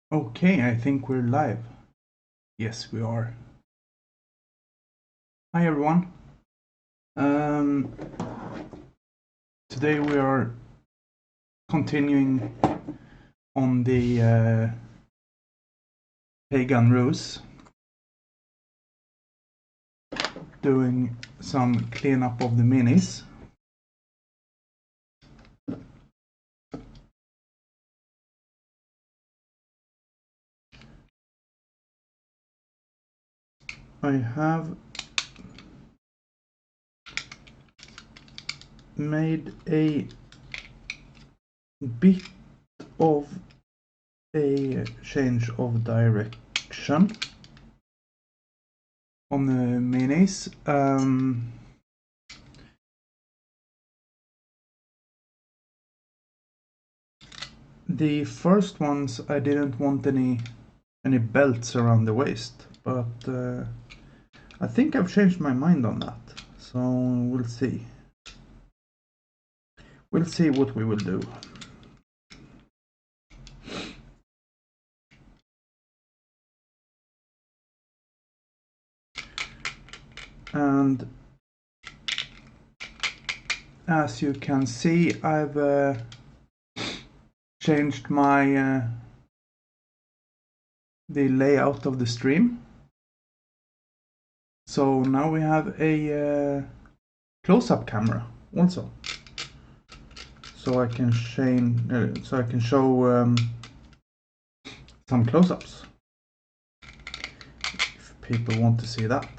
Okay, I think we're live. Yes, we are. Hi, everyone. Um, Today we are continuing on the Pagan Rus, doing some cleanup of the minis. I have made a bit of a change of direction on the minis. The first ones I didn't want any belts around the waist, but I think I've changed my mind on that. So we'll see. We'll see what we will do. And as you can see, I've changed my the layout of the stream. So now we have a close-up camera also. So I can show some close-ups if people want to see that.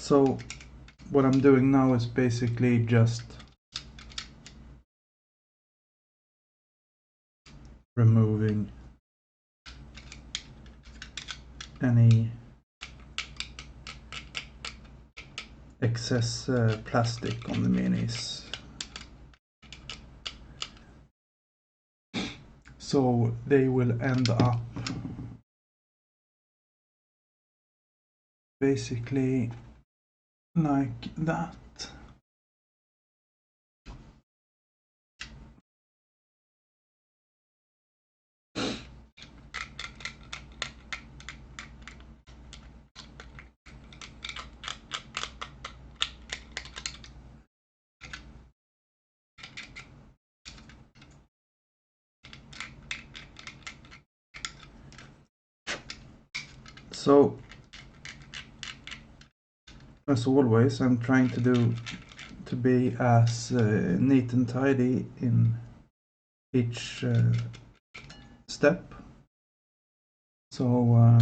So what I'm doing now is basically just removing any excess plastic on the minis. So they will end up basically like that. So as always, I'm trying to be as neat and tidy in each step. So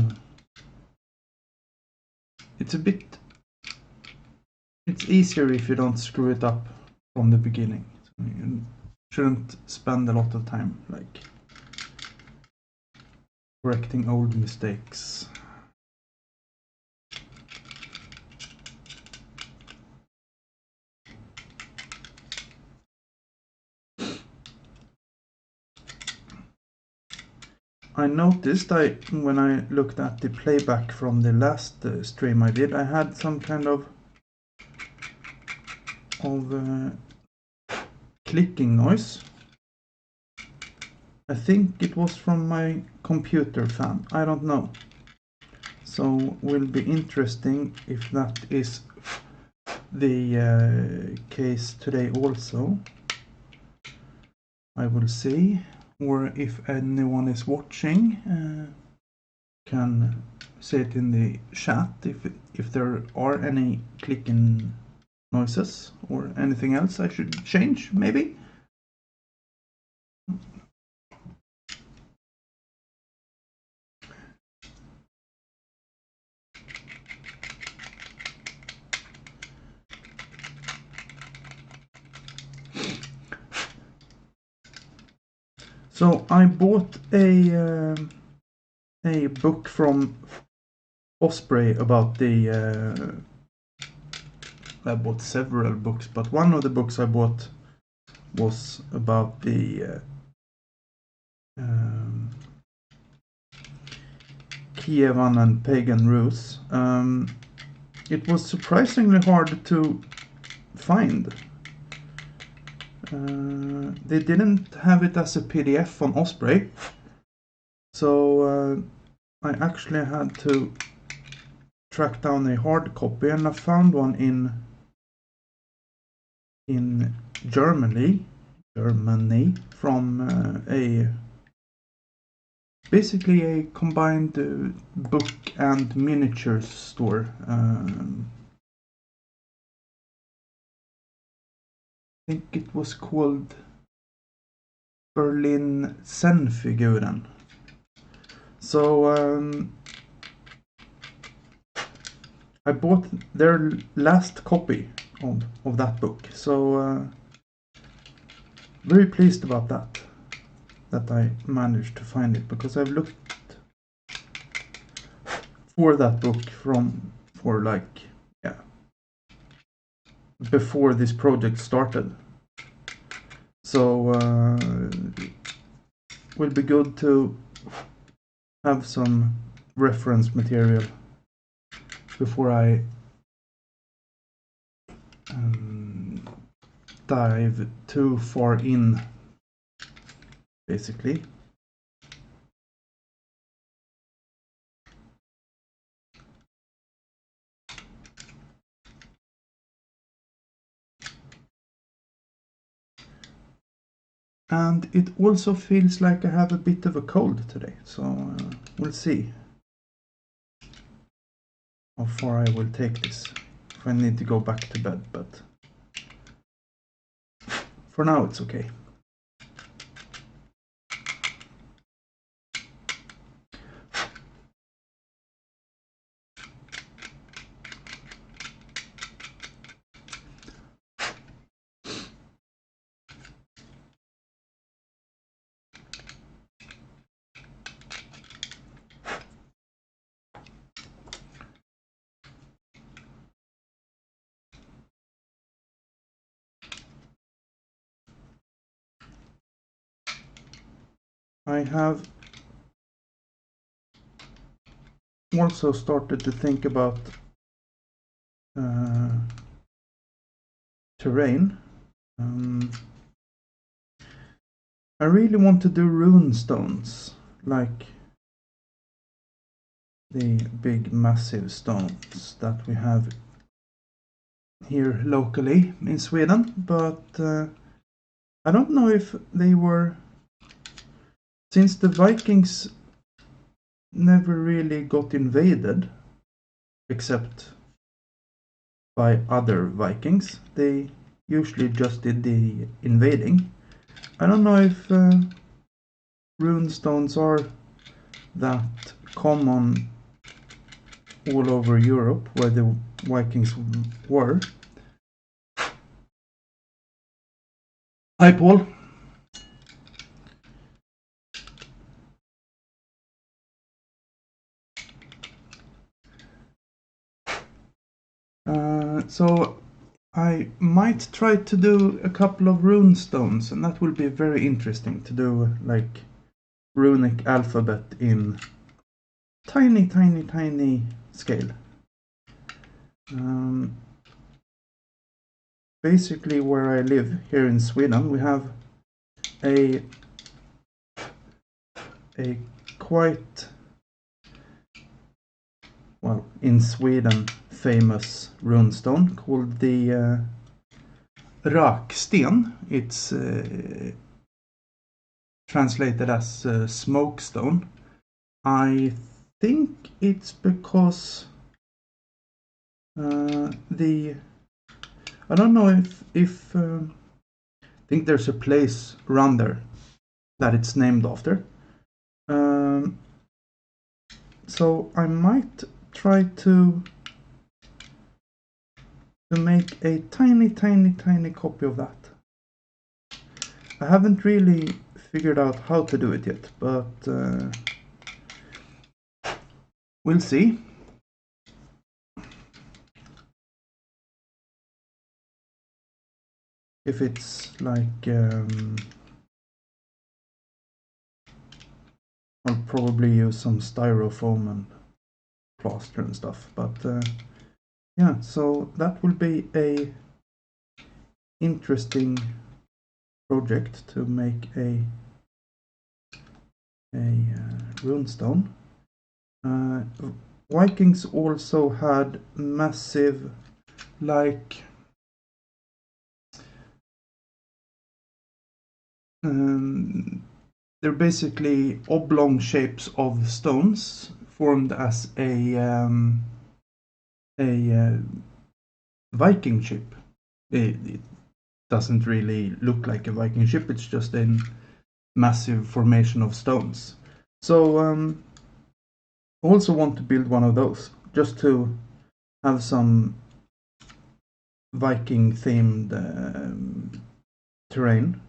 it's easier if you don't screw it up from the beginning. So you shouldn't spend a lot of time like correcting old mistakes. I noticed when I looked at the playback from the last stream I did, I had some kind of clicking noise. I think it was from my computer fan. I don't know. So will be interesting if that is the case today also. I will see. Or if anyone is watching, can say it in the chat if there are any clicking noises or anything else I should change, maybe. So I bought a book from Osprey about the. I bought several books, but one of the books I bought was about the Kievan and Pagan Rus. It was surprisingly hard to find. They didn't have it as a PDF on Osprey, so I actually had to track down a hard copy, and I found one in Germany from basically a combined book and miniatures store. I think it was called Berlin Zen-figuren. So I bought their last copy of that book. So very pleased about that I managed to find it, because I've looked for that book for like, yeah, before this project started. So will be good to have some reference material before I dive too far in, basically. And it also feels like I have a bit of a cold today, so we'll see how far I will take this, if I need to go back to bed, but for now it's okay. I have also started to think about terrain. I really want to do rune stones, like the big massive stones that we have here locally in Sweden, but I don't know if they were, since the Vikings never really got invaded except by other Vikings. They usually just did the invading. I don't know if rune stones are that common all over Europe where the Vikings were. Hi, Paul. So I might try to do a couple of rune stones, and that will be very interesting to do, like runic alphabet in tiny scale. Basically, where I live here in Sweden, we have a quite, well, in Sweden, famous runestone called the Raksten. It's translated as smokestone. I think it's because I don't know if I think there's a place around there that it's named after. So I might try to make a tiny copy of that. I haven't really figured out how to do it yet, but we'll see. If it's like I'll probably use some styrofoam and plaster and stuff, but yeah, so that will be a interesting project to make a runestone. Vikings also had massive, like they're basically oblong shapes of stones formed as a Viking ship. It doesn't really look like a Viking ship, it's just a massive formation of stones. So also want to build one of those, just to have some Viking themed terrain.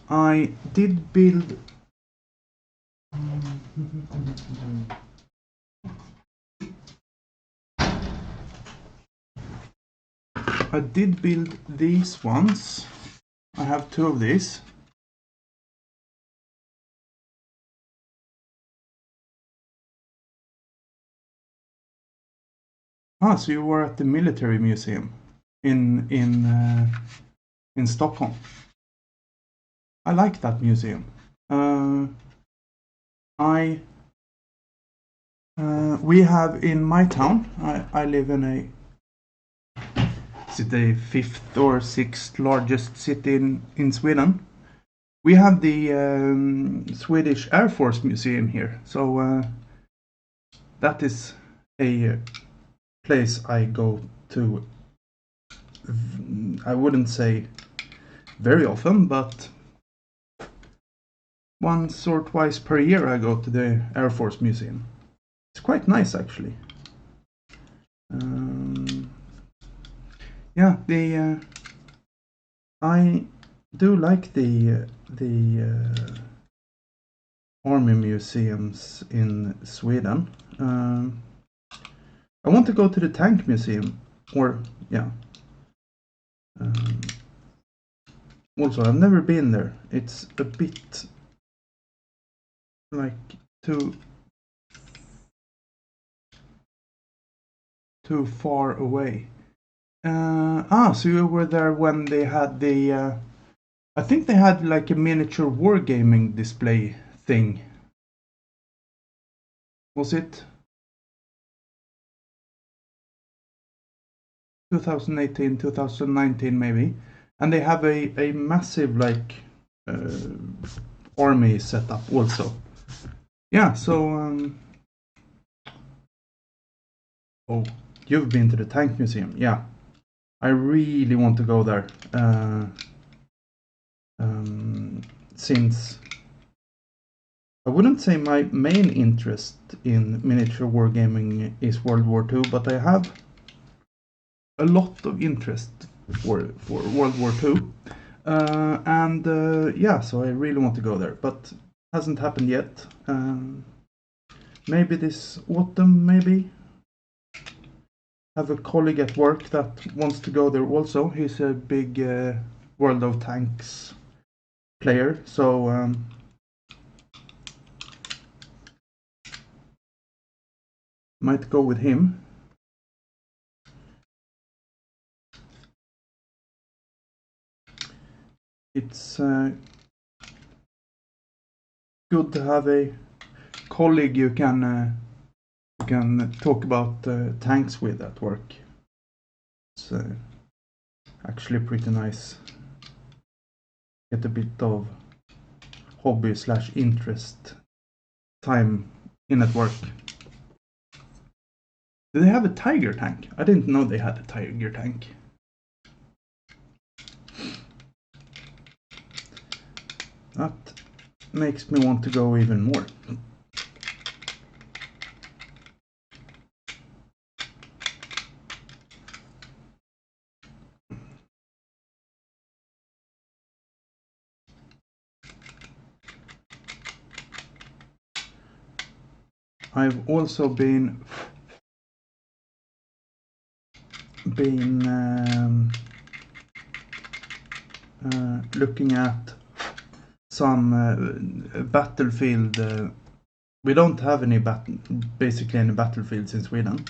I did build these ones. I have 2 of these. So you were at the military museum in Stockholm. I like that museum. We have in my town. I live in a the 5th or 6th largest city in Sweden. We have the Swedish Air Force Museum here, so that is a place I go to. I wouldn't say very often, but once or twice per year I go to the Air Force Museum. It's quite nice, actually. Yeah, I do like the army museums in Sweden. I want to go to the tank museum, or yeah. Also, I've never been there. It's a bit like too far away. So you were there when they had the I think they had like a miniature wargaming display thing. Was it 2018, 2019 maybe? And they have a massive like army setup also. Yeah, so oh, you've been to the tank museum. Yeah, I really want to go there. Since I wouldn't say my main interest in miniature wargaming is World War II, but I have a lot of interest for World War II. Yeah, so I really want to go there, but hasn't happened yet. Maybe this autumn, maybe. Have a colleague at work that wants to go there also. He's a big World of Tanks player, so might go with him. It's good to have a colleague you can talk about tanks with at work. It's actually pretty nice. Get a bit of hobby / interest time in at work. Do they have a tiger tank? I didn't know they had a tiger tank. That makes me want to go even more. I've also been looking at some battlefield. We don't have any basically any battlefields in Sweden.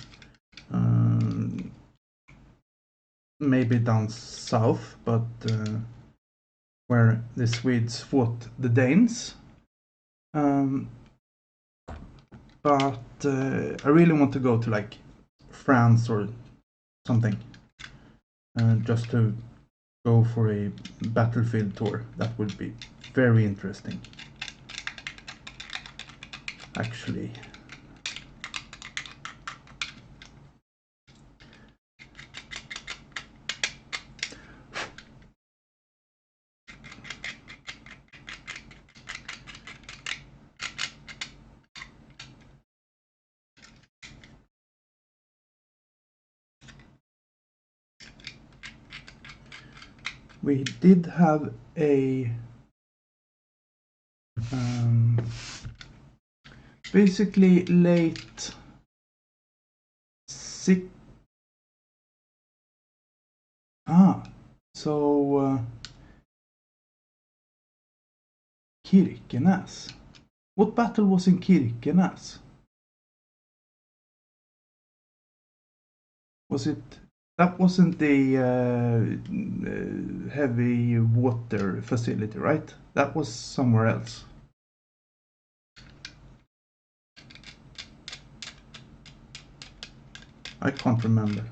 Maybe down south, but where the Swedes fought the Danes. But I really want to go to like France or something, just to go for a battlefield tour. That would be very interesting, actually. We did have a basically late so Kirkenes. What battle was in Kirkenes? Was it? That wasn't the heavy water facility, right? That was somewhere else. I can't remember.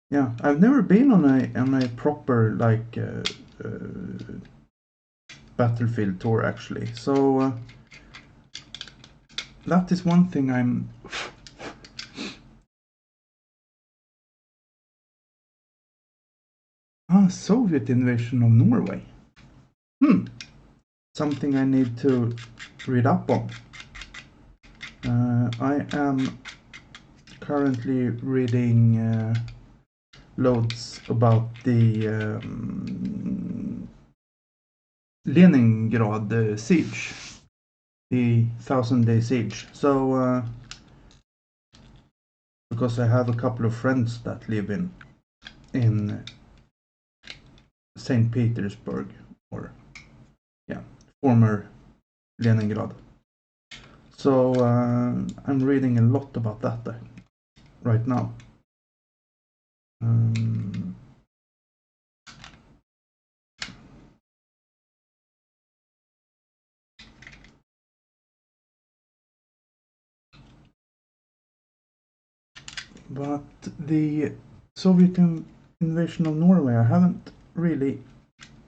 Yeah, I've never been on a proper like battlefield tour actually. So that is one thing I'm Soviet invasion of Norway. Something I need to read up on. I am currently reading loads about the Leningrad siege, the 1000-day siege. So because I have a couple of friends that live in St. Petersburg, or yeah, former Leningrad. So I'm reading a lot about that right now. But the Soviet invasion of Norway, I haven't really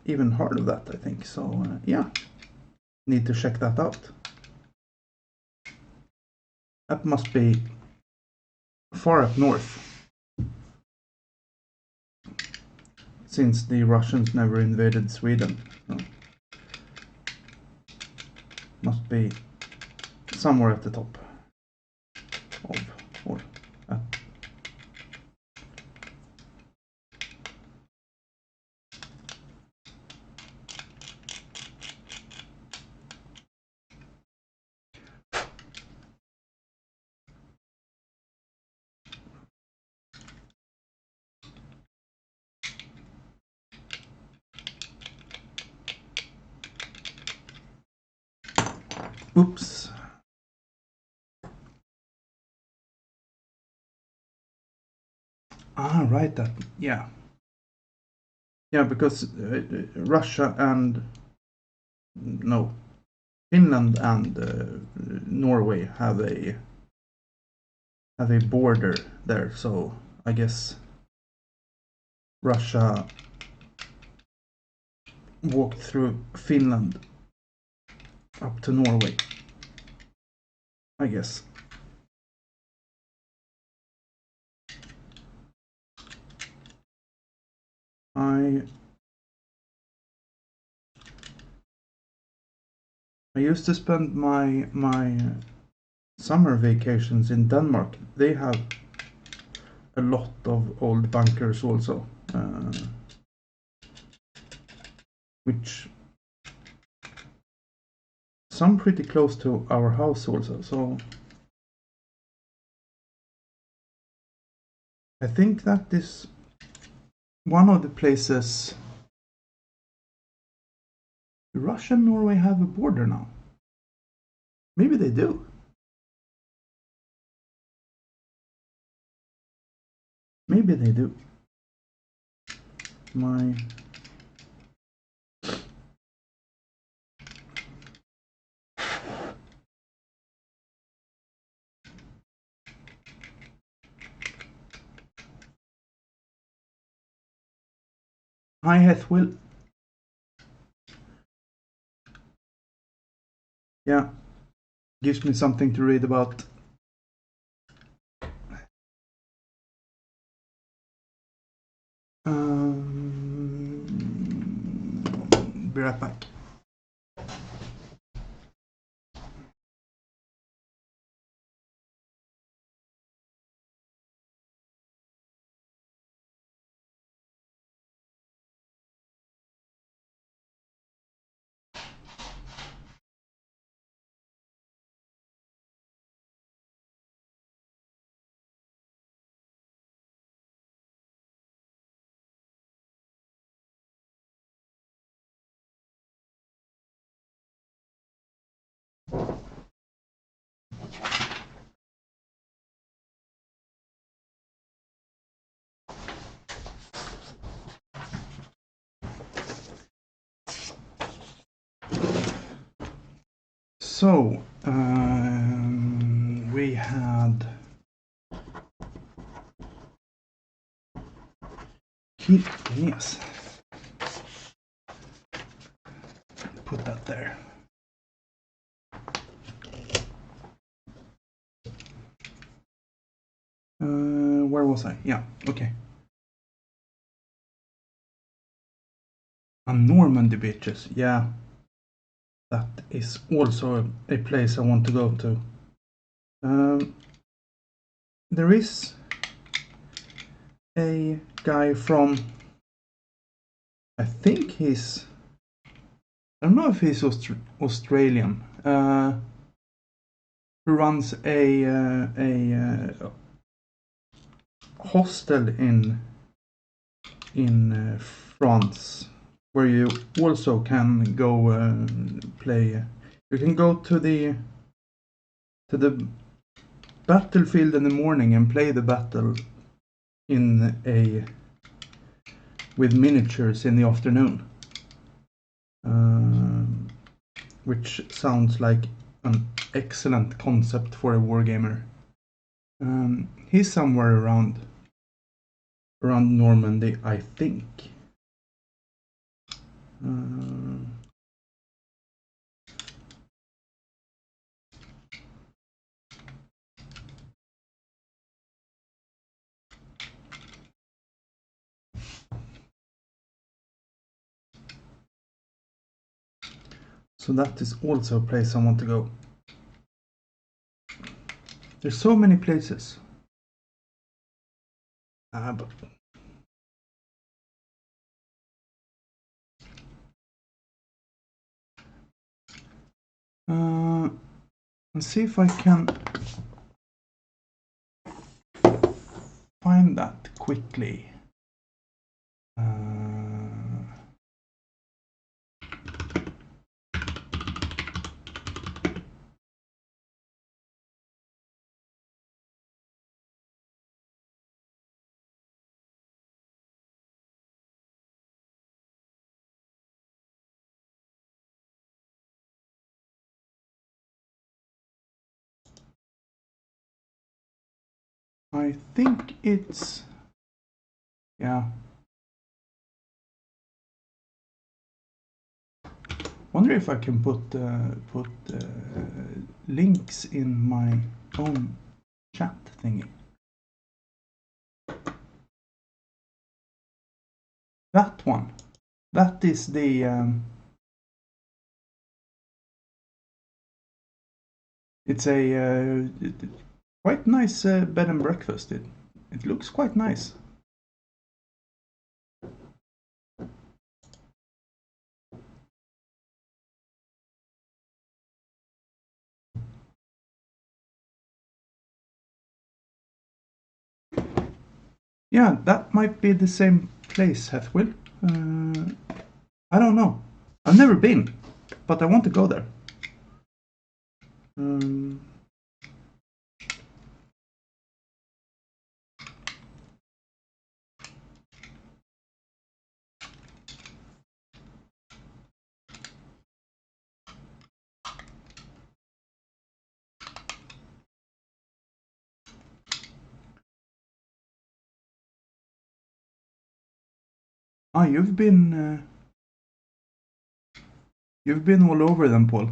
even heard of that, I think. So yeah, need to check that out. That must be far up north, since the Russians never invaded Sweden. So must be somewhere at the top of, or at. Oops. Right, that, yeah. Yeah, because Russia and, no, Finland and Norway have a border there, so I guess Russia walked through Finland up to Norway, I guess. I used to spend my summer vacations in Denmark. They have a lot of old bunkers also, which some pretty close to our house also, so I think that is one of the places. Russia and Norway have a border now. Maybe they do. Maybe they do. Hi, Hethwill. Yeah, gives me something to read about. Be right back. So, we had yes. Put that there. Where was I? Yeah, okay. Normandy beaches, yeah. That is also a place I want to go to. There is a guy from, I think he's, I don't know if he's Australian, who runs a hostel in France, where you also can go play. You can go to the battlefield in the morning and play the battle with miniatures in the afternoon, which sounds like an excellent concept for a wargamer. He's somewhere around Normandy, I think. So that is also a place I want to go. There's so many places. But let's see if I can find that quickly. I think it's, yeah. Wonder if I can put links in my own chat thingy. That one. That is the. It's a quite nice bed and breakfast. It looks quite nice. Yeah, that might be the same place, Hethwill. I don't know. I've never been, but I want to go there. You've been all over them, Paul.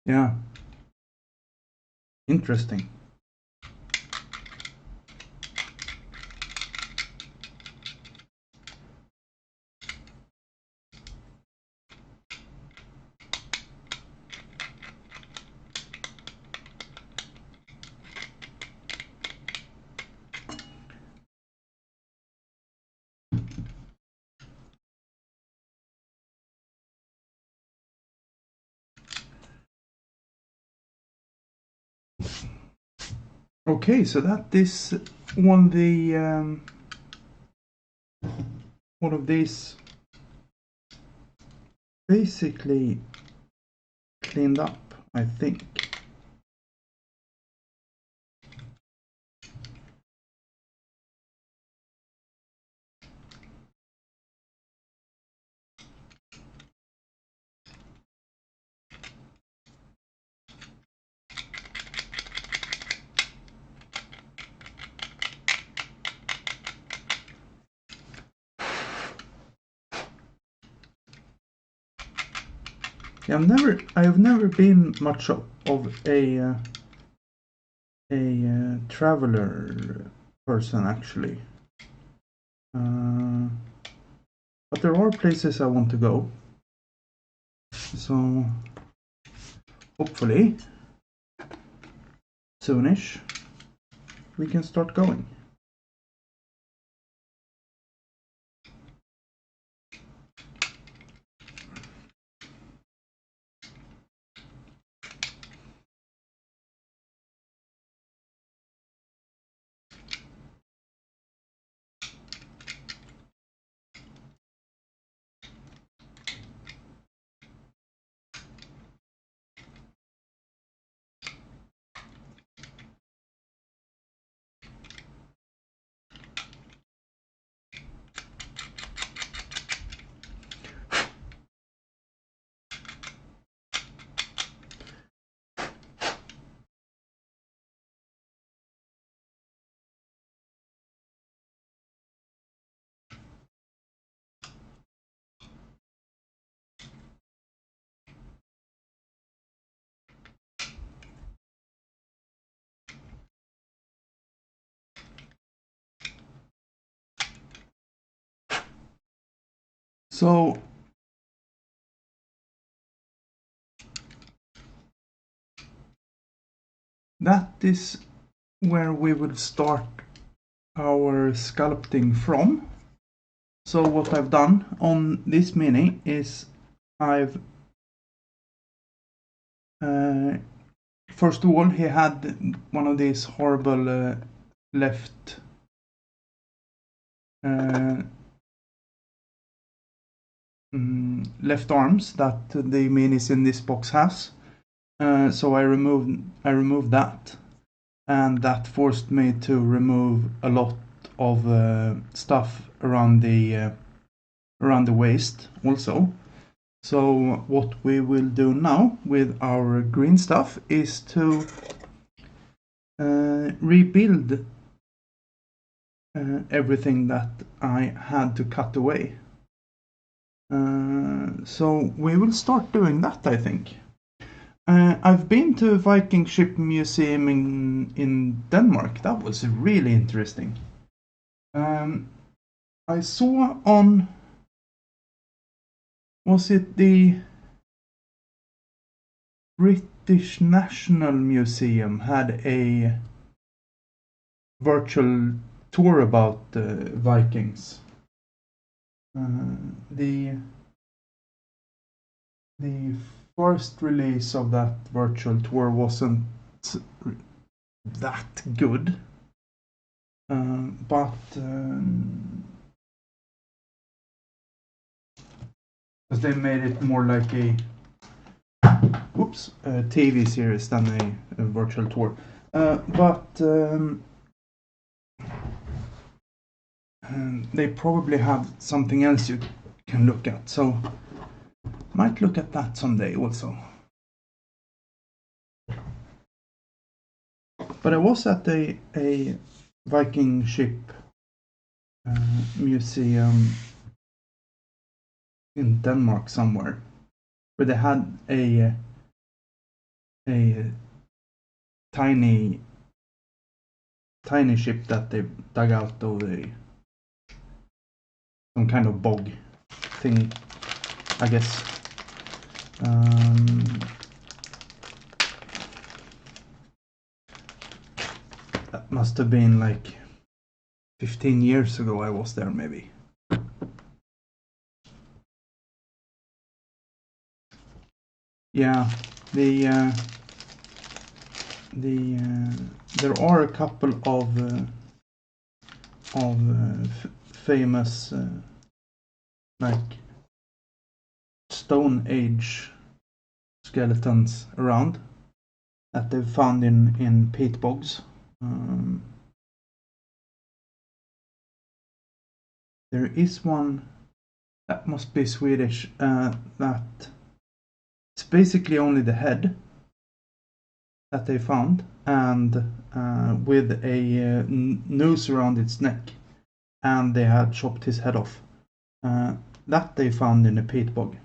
Yeah. Interesting. Okay, so that is one of these basically cleaned up, I think. Yeah, I've never been much of a traveler person actually. But there are places I want to go. So hopefully soonish we can start going. So that is where we will start our sculpting from. So what I've done on this mini is I've first of all, he had one of these horrible left left arms that the minis in this box has. So I removed that, and that forced me to remove a lot of stuff around the waist also. So what we will do now with our green stuff is to rebuild everything that I had to cut away. So we will start doing that, I think. I've been to Viking Ship Museum in Denmark. That was really interesting. I saw on, was it the British National Museum had a virtual tour about Vikings. The first release of that virtual tour wasn't that good, but because they made it more like a TV series than a virtual tour. But they probably have something else you can look at, so might look at that someday also. But I was at a Viking ship museum in Denmark somewhere, where they had a tiny ship that they dug out of some kind of bog thingy, I guess. That must have been like 15 years ago I was there, maybe. Yeah, there are a couple of famous like Stone Age skeletons around that they've found in peat bogs. There is one that must be Swedish that it's basically only the head that they found, and with a noose around its neck, and they had chopped his head off. That they found in a peat bog.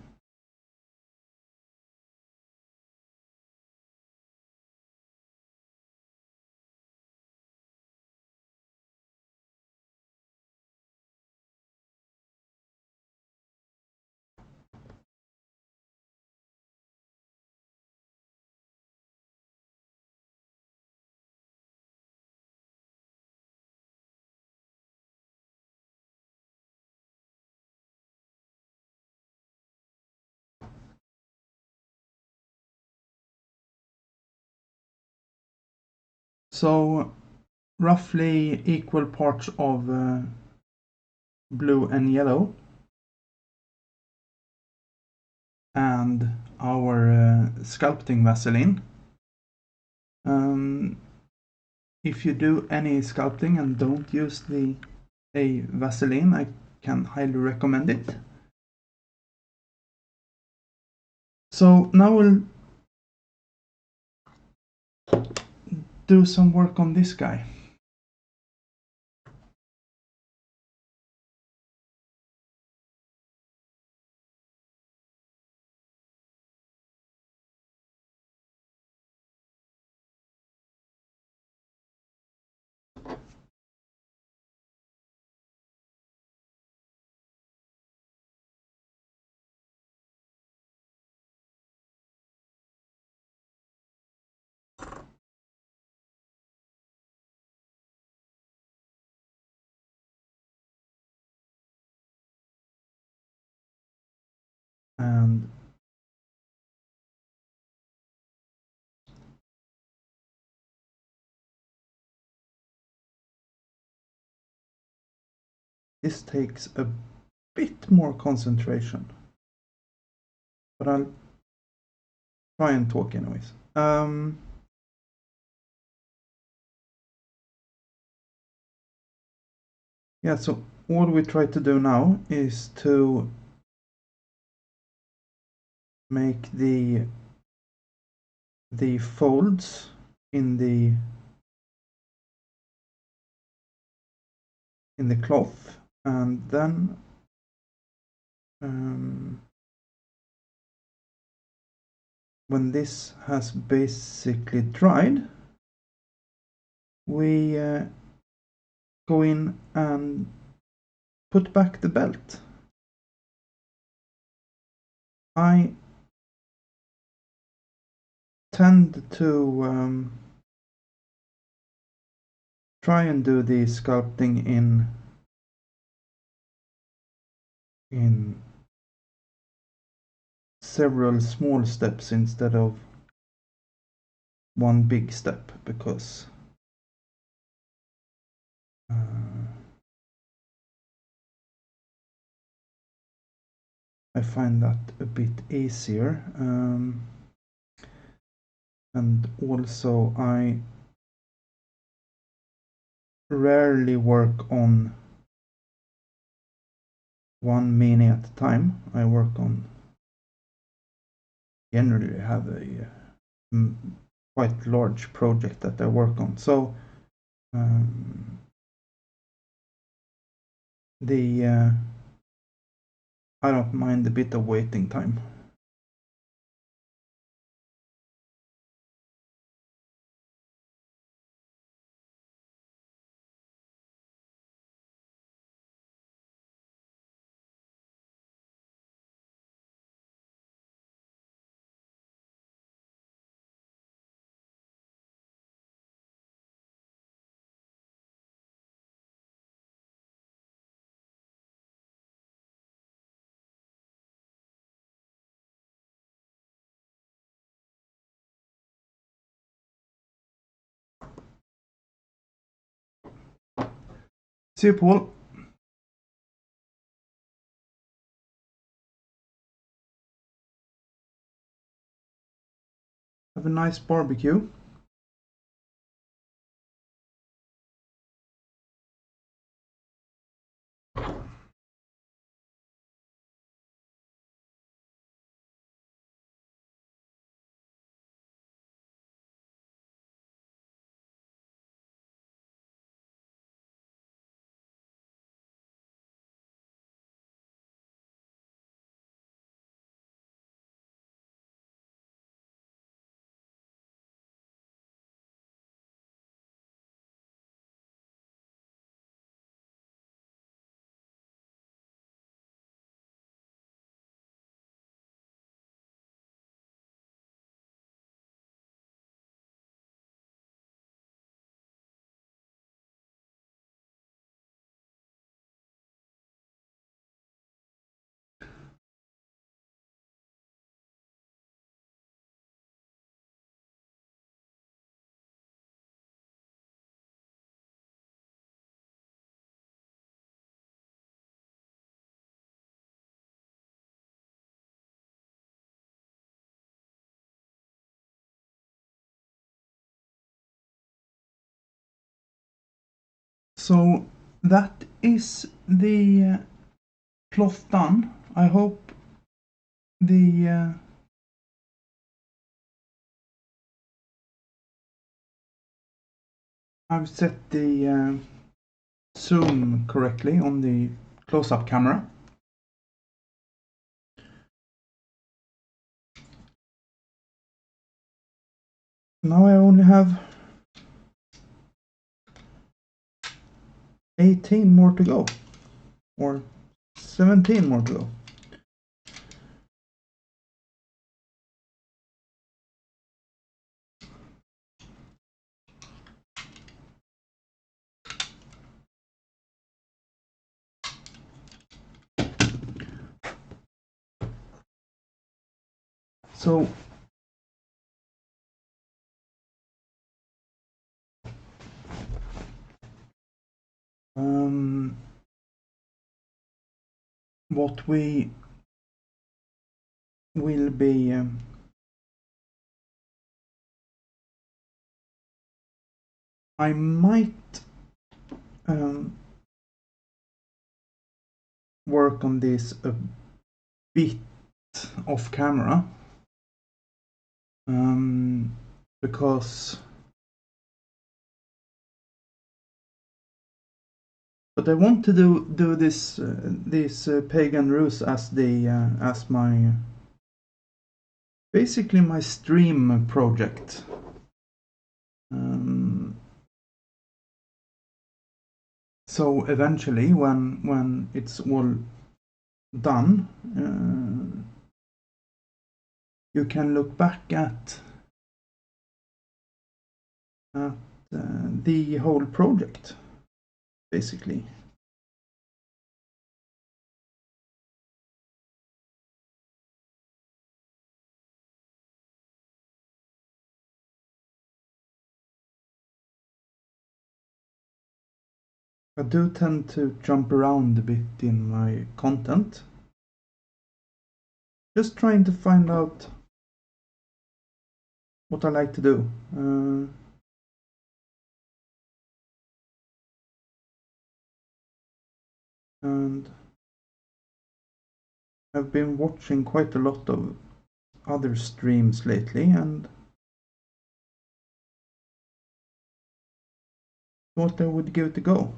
So roughly equal parts of blue and yellow, and our sculpting Vaseline. If you do any sculpting and don't use a Vaseline, I can highly recommend it. So now we'll do some work on this guy. And this takes a bit more concentration, but I'll try and talk anyways. Yeah, so all we try to do now is to make the folds in the cloth, and then when this has basically dried, we go in and put back the belt. I tend to try and do the sculpting in several small steps instead of one big step, because I find that a bit easier. And also I rarely work on one mini at a time. I work on, generally have a quite large project that I work on. So I don't mind a bit of waiting time. See you, Paul. Have a nice barbecue. So that is the cloth done. I hope the I've set the zoom correctly on the close-up camera. Now I only have 18 more to go, or 17 more to go. So what we will be I might work on this a bit off camera, because but I want to do this Pagan Rus as the as my basically my stream project. So eventually, when it's all done, you can look back at the whole project, basically. I do tend to jump around a bit in my content. Just trying to find out what I like to do. And I've been watching quite a lot of other streams lately and thought I would give it a go.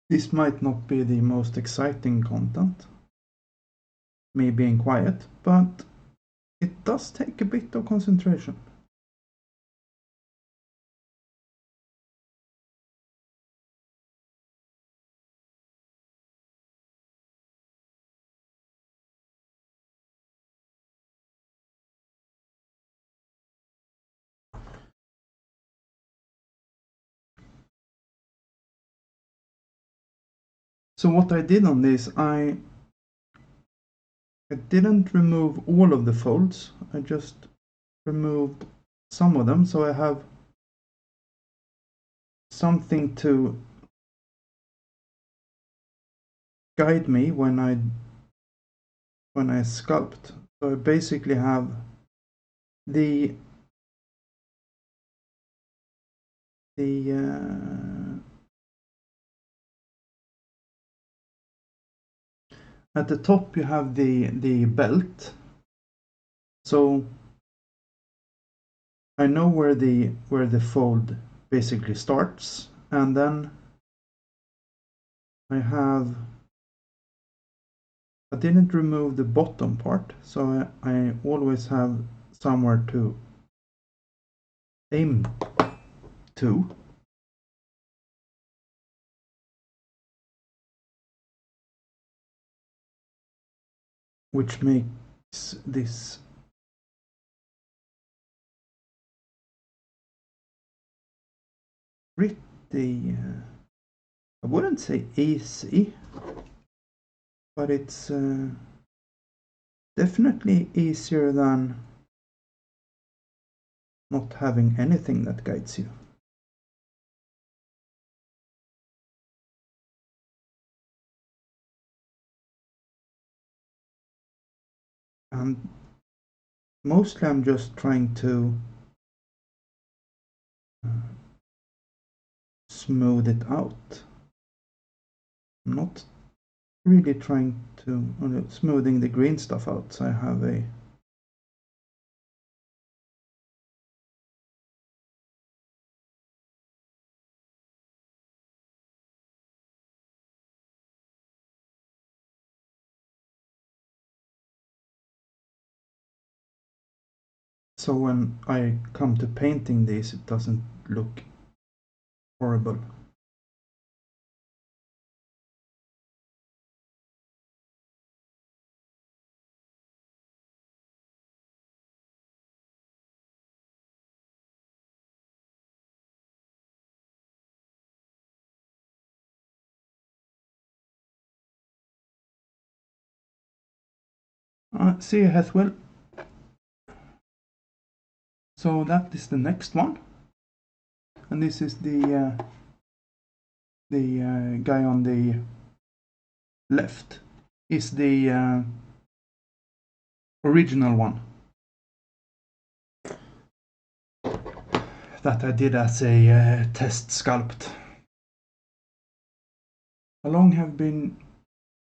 This might not be the most exciting content, me being quiet, but it does take a bit of concentration. So what I did on this, I didn't remove all of the folds, I just removed some of them, so I have something to guide me when I sculpt. So I basically have the at the top you have the belt, so I know where the fold basically starts, and then I didn't remove the bottom part, so I always have somewhere to aim to. Which makes this pretty, I wouldn't say easy, but it's definitely easier than not having anything that guides you. And mostly I'm just trying to smooth it out. I'm not really trying to smoothing the green stuff out, so I have a so when I come to painting these, it doesn't look horrible. See you, Hethwell. So that is the next one, and this is the guy on the left is the original one that I did as a test sculpt. How long have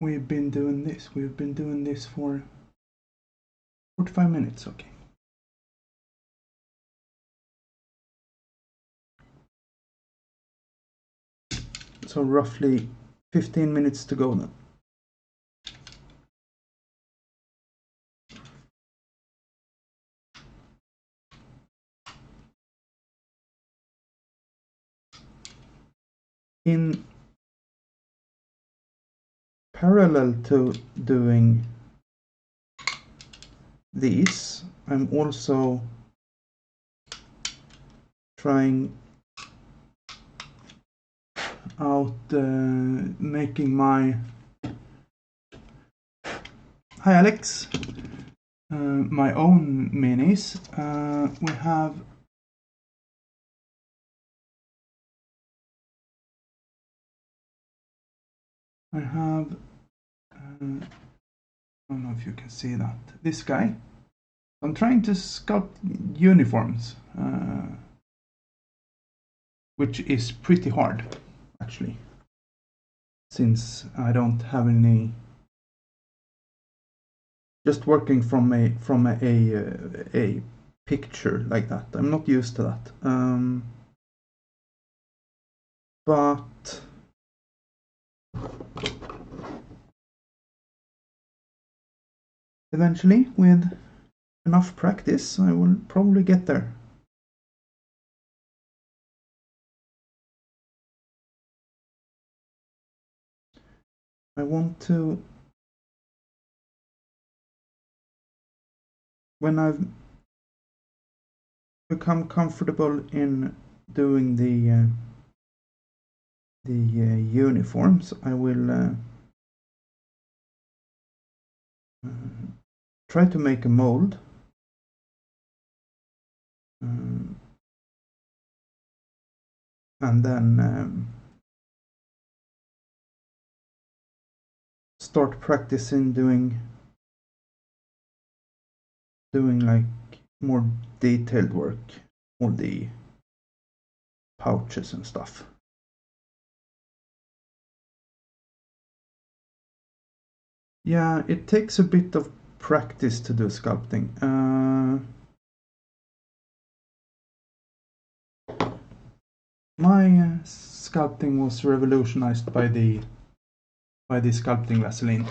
we've been doing this? We've been doing this for 45 minutes, okay. So roughly 15 minutes to go then. In parallel to doing these, I'm also trying out making my hi Alex, my own minis. We have I have I don't know if you can see that, this guy. I'm trying to sculpt uniforms, which is pretty hard actually, since I don't have any, just working from a picture like that. I'm not used to that. But eventually, with enough practice, I will probably get there. I want to, when I've become comfortable in doing the uniforms, I will try to make a mold. And then start practicing doing like more detailed work, all the pouches and stuff. Yeah, it takes a bit of practice to do sculpting. My sculpting was revolutionized by the sculpting Vaseline.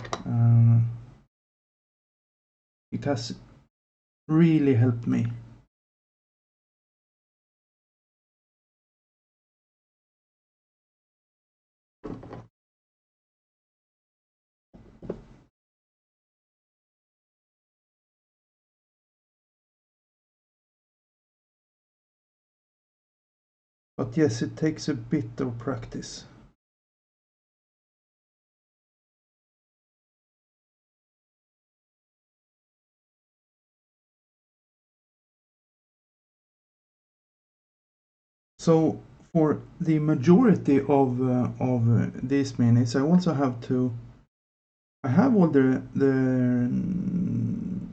It has really helped me. But yes, it takes a bit of practice. So for the majority of these minis, I also have to. I have all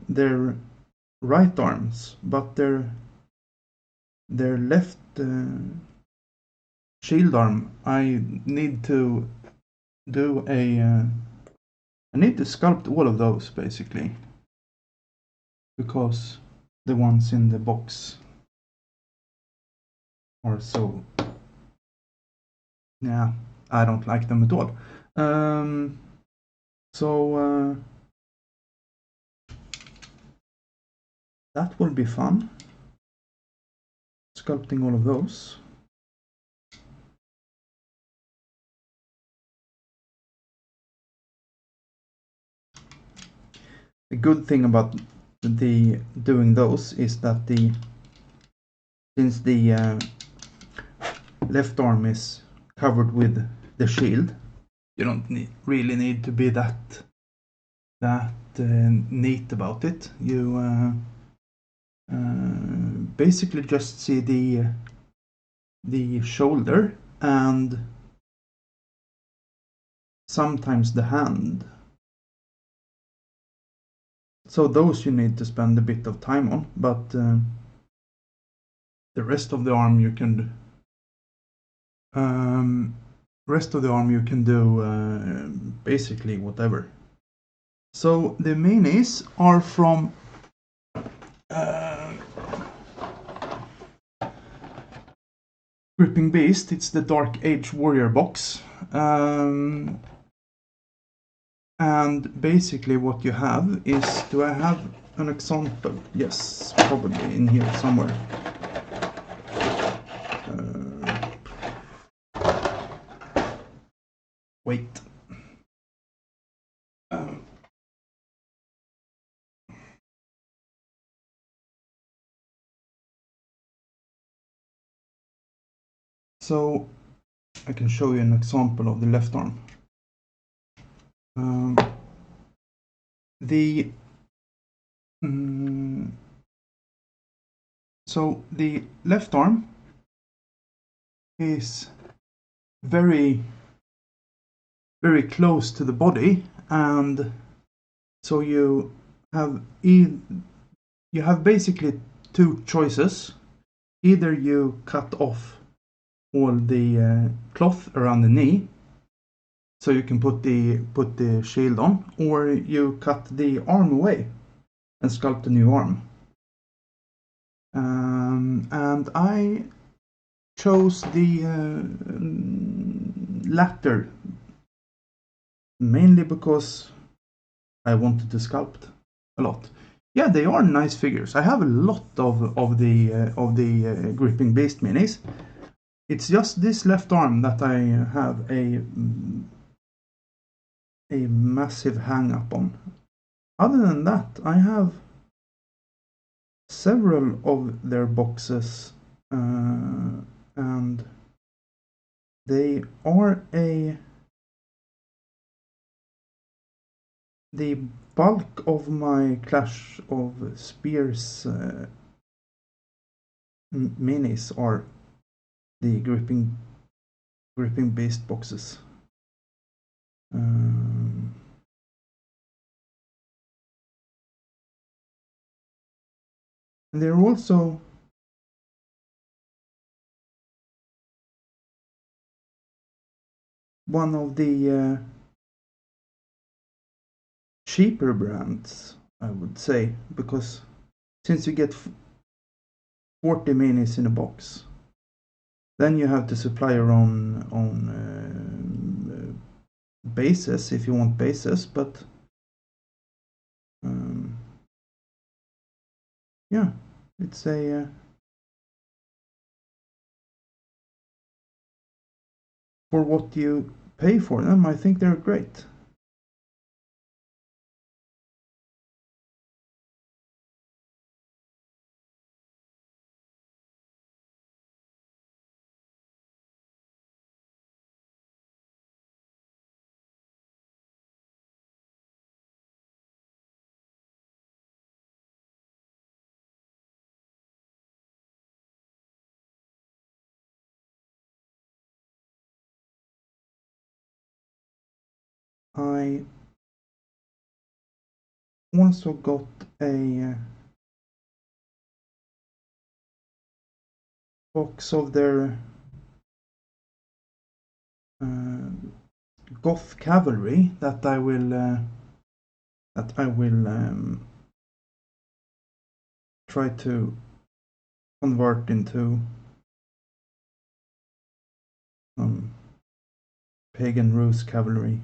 their right arms, but their left shield arm, I need to do a. I need to sculpt all of those basically, because the ones in the box are so. Yeah, I don't like them at all. So that will be fun, sculpting all of those. The good thing about doing those is that since the left arm is covered with the shield, you don't really need to be that neat about it. You basically just see the shoulder and sometimes the hand. So those you need to spend a bit of time on, but the rest of the arm you can do basically whatever. So the minis are from Gripping Beast. It's the Dark Age Warrior box. And basically what you have is, do I have an example? Yes, probably in here somewhere. Wait. So I can show you an example of the left arm. So the left arm is very, very close to the body, and so you have basically two choices. Either you cut off all the cloth around the knee, so you can put the shield on, or you cut the arm away and sculpt a new arm. And I chose the latter, mainly because I wanted to sculpt a lot. Yeah, they are nice figures. I have a lot of the Gripping Beast minis. It's just this left arm that I have a massive hang up on. Other than that, I have several of their boxes, and they are the bulk of my Clash of Spears minis are the Gripping Beast boxes. And they're also one of the cheaper brands, I would say, because since you get 40 minis in a box, then you have to supply your own bases if you want bases, but yeah, it's a for what you pay for them, I think they're great. I also got a box of their Goth cavalry that I will try to convert into Pagan Rus cavalry.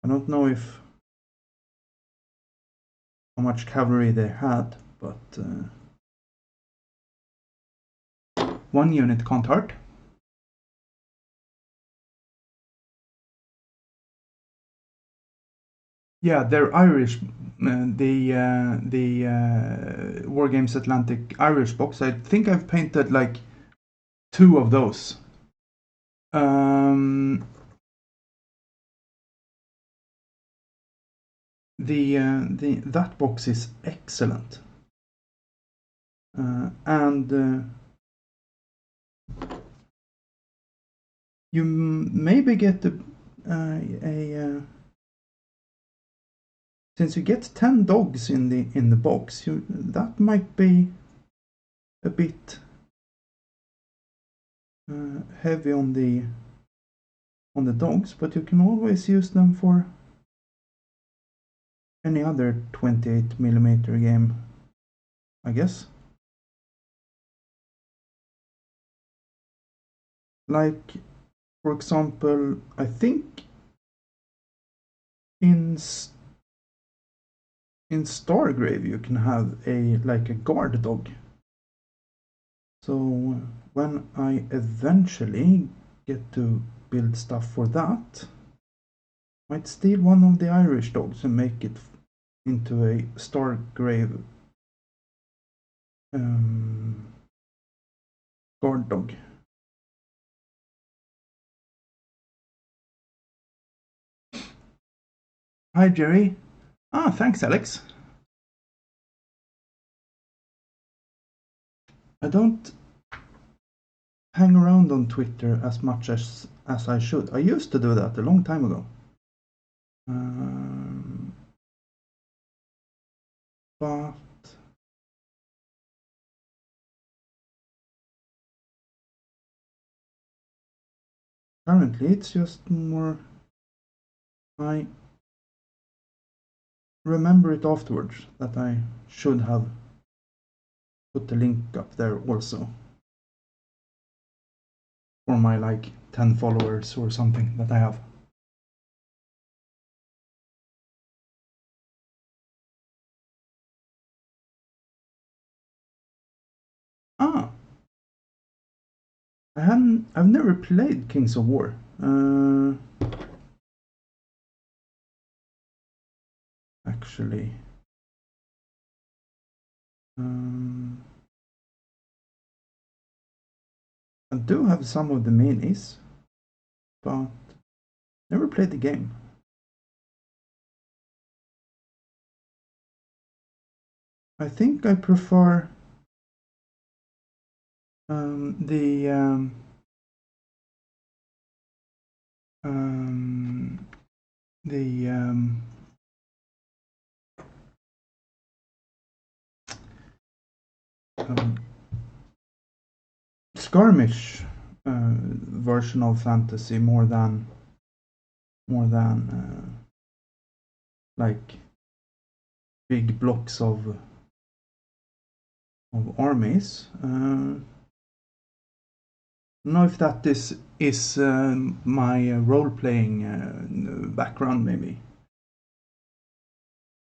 I don't know how much cavalry they had, but one unit can't hurt. Yeah, they're Irish. The Wargames Atlantic Irish box. I think I've painted like 2 of those. That box is excellent, and you maybe get since you get 10 dogs in the box, that might be a bit heavy on the dogs, but you can always use them for any other 28mm game, I guess. Like, for example, I think in Stargrave you can have a guard dog. So when I eventually get to build stuff for that, might steal one of the Irish dogs and make it into a Stargrave guard dog. Hi Jerry. Ah, thanks Alex. I don't hang around on Twitter as much as I should. I used to do that a long time ago. But currently it's just more I remember it afterwards that I should have put the link up there also for my 10 followers or something that I have. Ah, I've never played Kings of War. Actually, I do have some of the minis, but never played the game. I think I prefer the skirmish version of fantasy more than like big blocks of armies. I don't know if that is my role-playing background, maybe.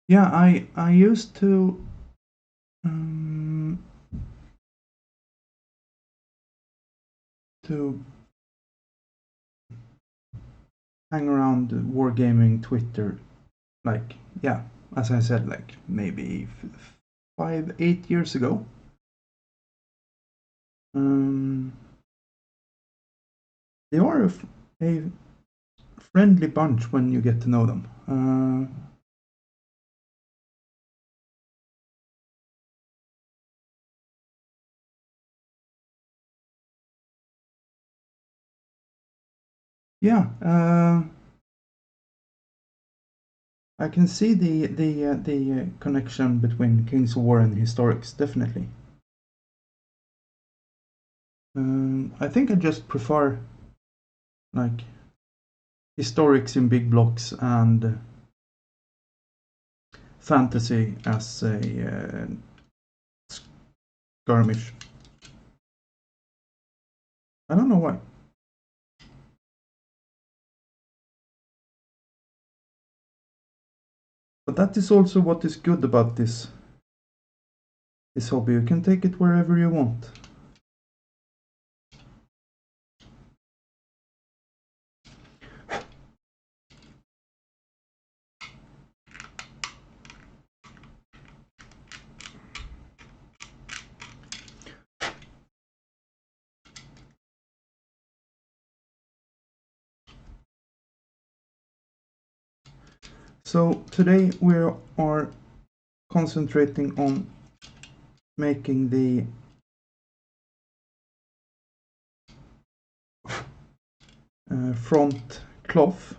Yeah, I used to hang around wargaming Twitter, yeah, as I said, maybe 5-8 years ago. They are a friendly bunch when you get to know them. Yeah, I can see the connection between Kings of War and Historics, definitely. I think I just prefer Historics in big blocks and fantasy as a skirmish. I don't know why. But that is also what is good about this hobby. You can take it wherever you want. So today we are concentrating on making the front cloth.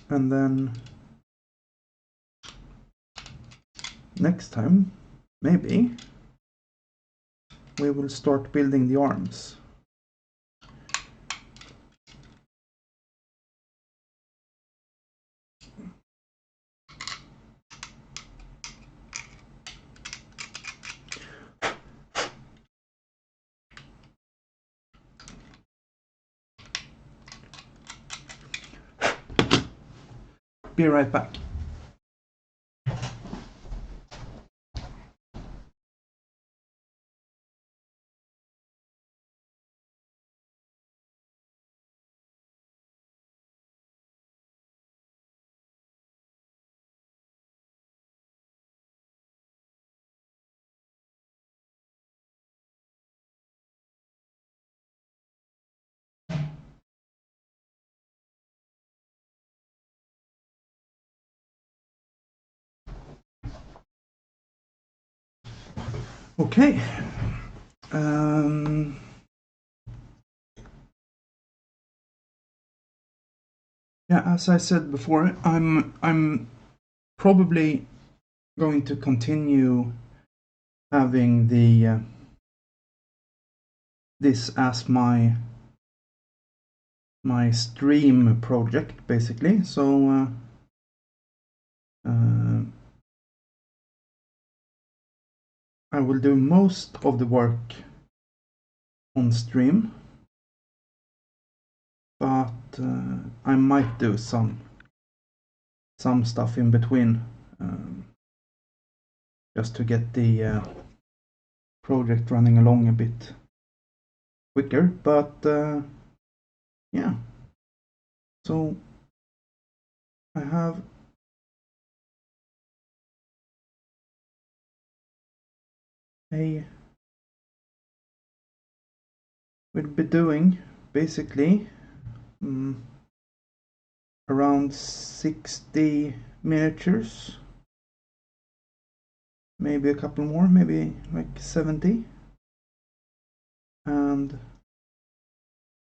And then next time, maybe, we will start building the arms. Be right back. Okay. Yeah, as I said before, I'm probably going to continue having the this as my stream project, basically. So I will do most of the work on stream, but I might do some stuff in between, just to get the project running along a bit quicker. But yeah, so I have we'll be doing basically around 60 miniatures, maybe a couple more, maybe like 70, and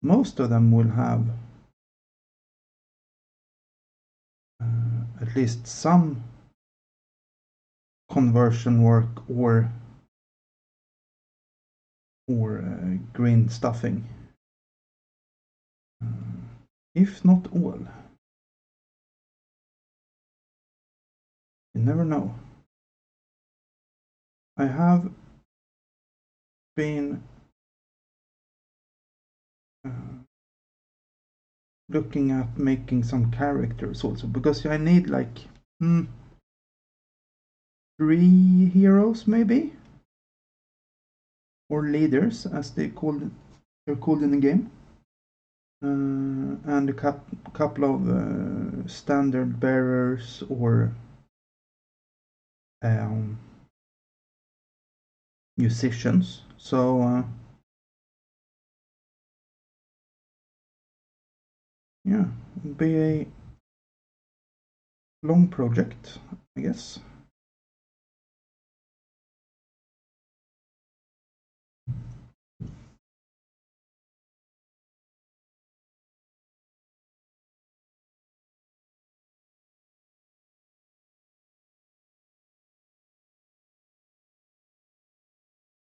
most of them will have at least some conversion work or green stuffing, if not all. You never know. I have been looking at making some characters also, because I need like 3 heroes maybe, or leaders as they're called in the game, and a couple of standard bearers or musicians. So yeah, it'll be a long project, I guess.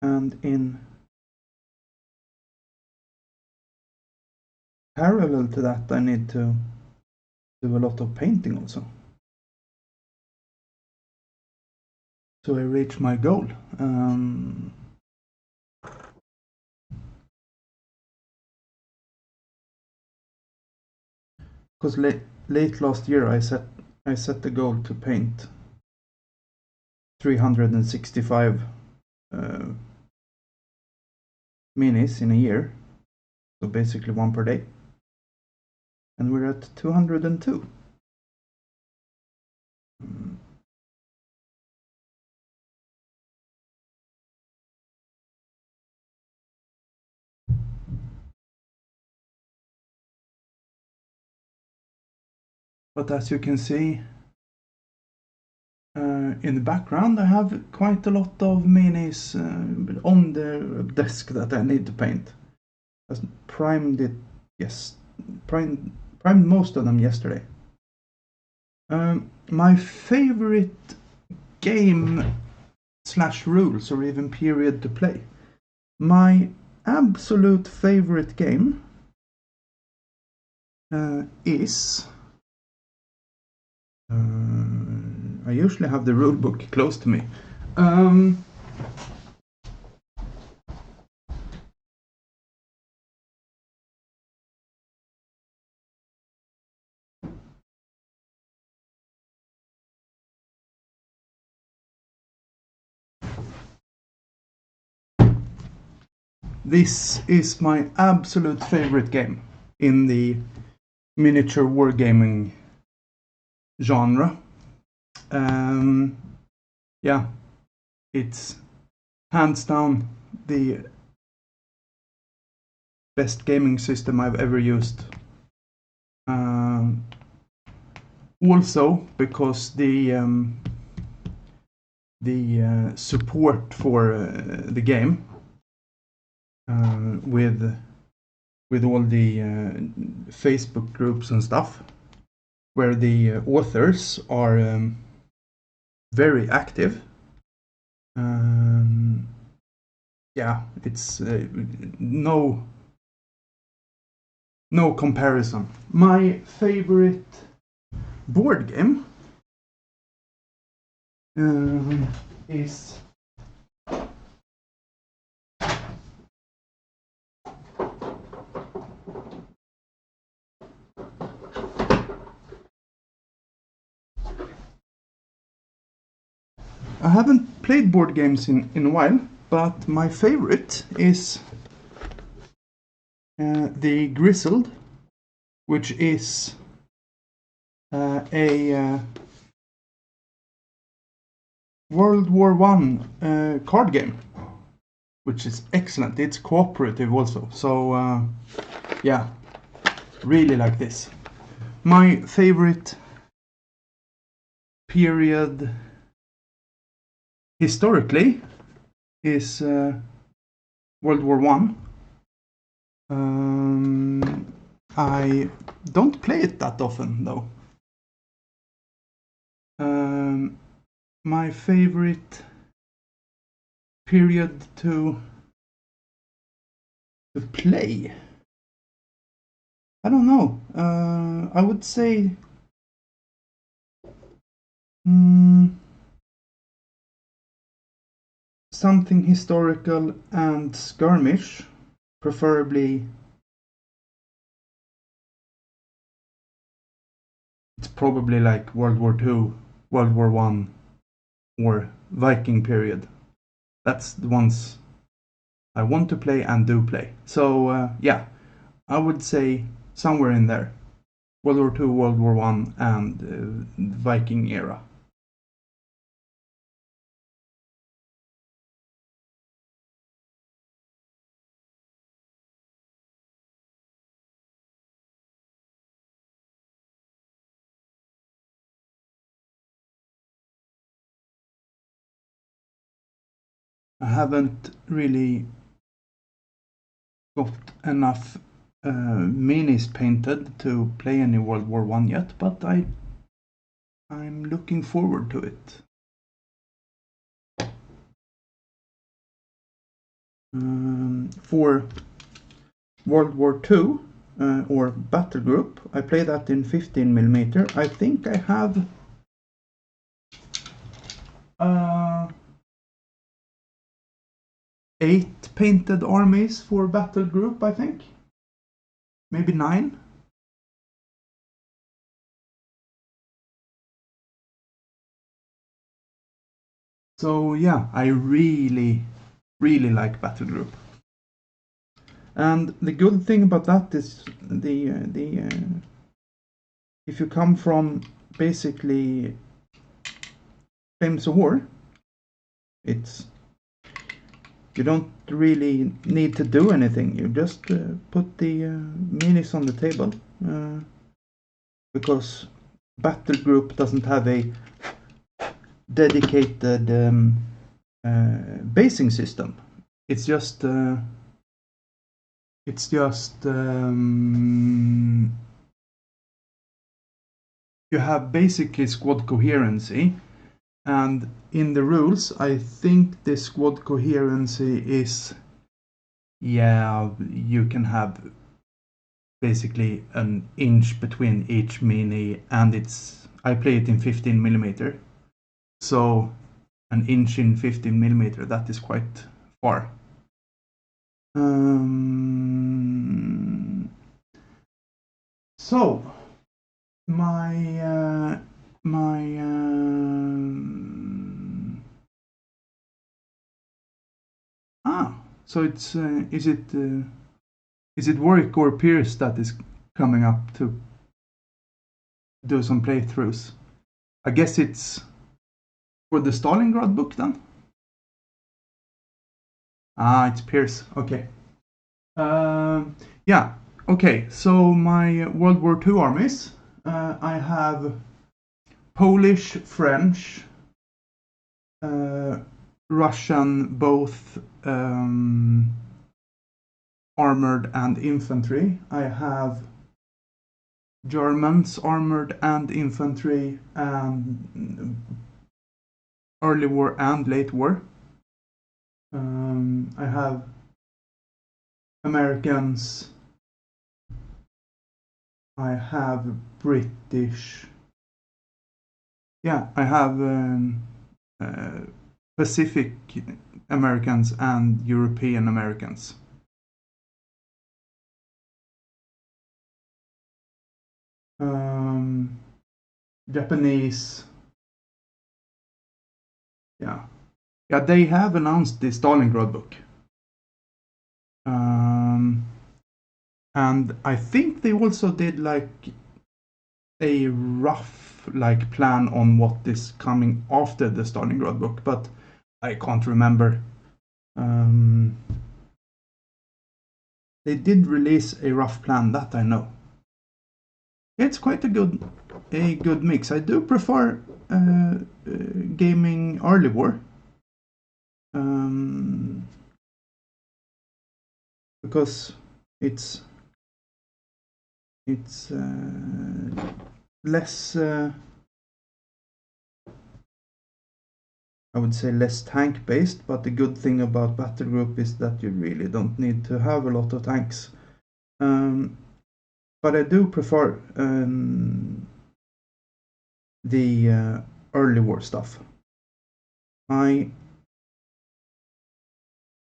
And in parallel to that, I need to do a lot of painting also, so I reach my goal. Because late last year I set the goal to paint 365 minis in a year, so basically one per day, and we're at 202. But as you can see in the background, I have quite a lot of minis on the desk that I need to paint. I primed it, yes, primed most of them yesterday. My favorite game / rules, or even period to play. My absolute favorite game is I usually have the rule book close to me. This is my absolute favorite game in the miniature wargaming genre. Yeah, it's hands down the best gaming system I've ever used. Also because the support for the game with all the Facebook groups and stuff, where the authors are very active. Yeah, it's no comparison. My favorite board game is I haven't played board games in a while, but my favorite is the Grizzled, which is a World War I card game, which is excellent. It's cooperative also, so yeah, really like this. My favorite period historically is World War I. I don't play it that often though. My favorite period to play, I don't know. I would say something historical and skirmish, preferably. It's probably like World War II, World War I, or Viking period. That's the ones I want to play and do play. So yeah, I would say somewhere in there. World War II, World War I, and Viking era. I haven't really got enough minis painted to play any World War I yet, but I'm looking forward to it. For World War II or Battle Group, I play that in 15mm. I think I have 8 painted armies for Battle Group, I think. Maybe 9. So yeah, I really like Battle Group. And the good thing about that is if you come from basically Flames of War, you don't really need to do anything. You just put the minis on the table, because Battle Group doesn't have a dedicated basing system. It's just you have basically squad coherency, and in the rules I think the squad coherency is, yeah, you can have basically an inch between each mini, and I play it in 15mm, so an inch in 15mm, that is quite far. So So it's is it Warwick or Pierce that is coming up to do some playthroughs? I guess it's for the Stalingrad book then? Ah, it's Pierce. Okay. Yeah. Okay. So my World War II armies. I have Polish, French, Russian, both armored and infantry. I have Germans, armored and infantry, and early war and late war. I have Americans. I have British. Yeah, I have Pacific Americans and European Americans. Japanese. Yeah. Yeah, they have announced the Stalingrad book. And I think they also did like a rough like plan on what is coming after the Stalingrad book, but I can't remember. They did release a rough plan, that I know. It's quite a good mix. I do prefer gaming early war. Because it's less I would say less tank based, but the good thing about battle group is that you really don't need to have a lot of tanks. But I do prefer the early war stuff. I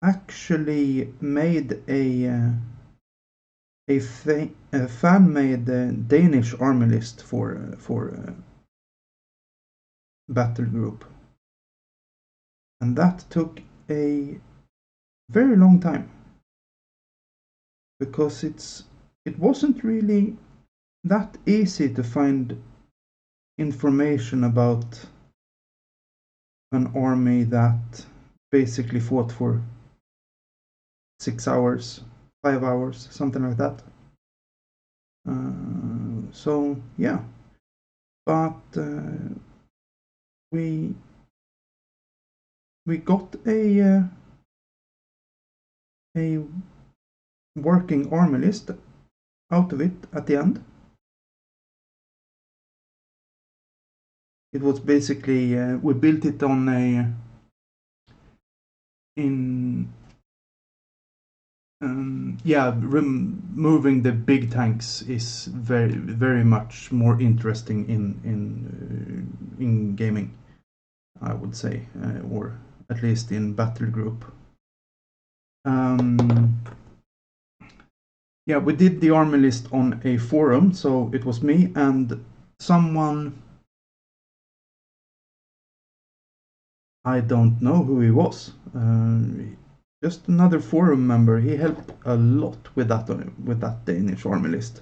actually made a fan-made Danish army list for battle group, and that took a very long time because it wasn't really that easy to find information about an army that basically fought for 6 hours, 5 hours, something like that. So yeah, but we got a working army list out of it at the end. It was basically we built it on removing the big tanks is very much more interesting in gaming, I would say, or at least in battle group. Yeah, we did the army list on a forum, so it was me and someone, I don't know who he was, just another forum member. He helped a lot with that Danish army list.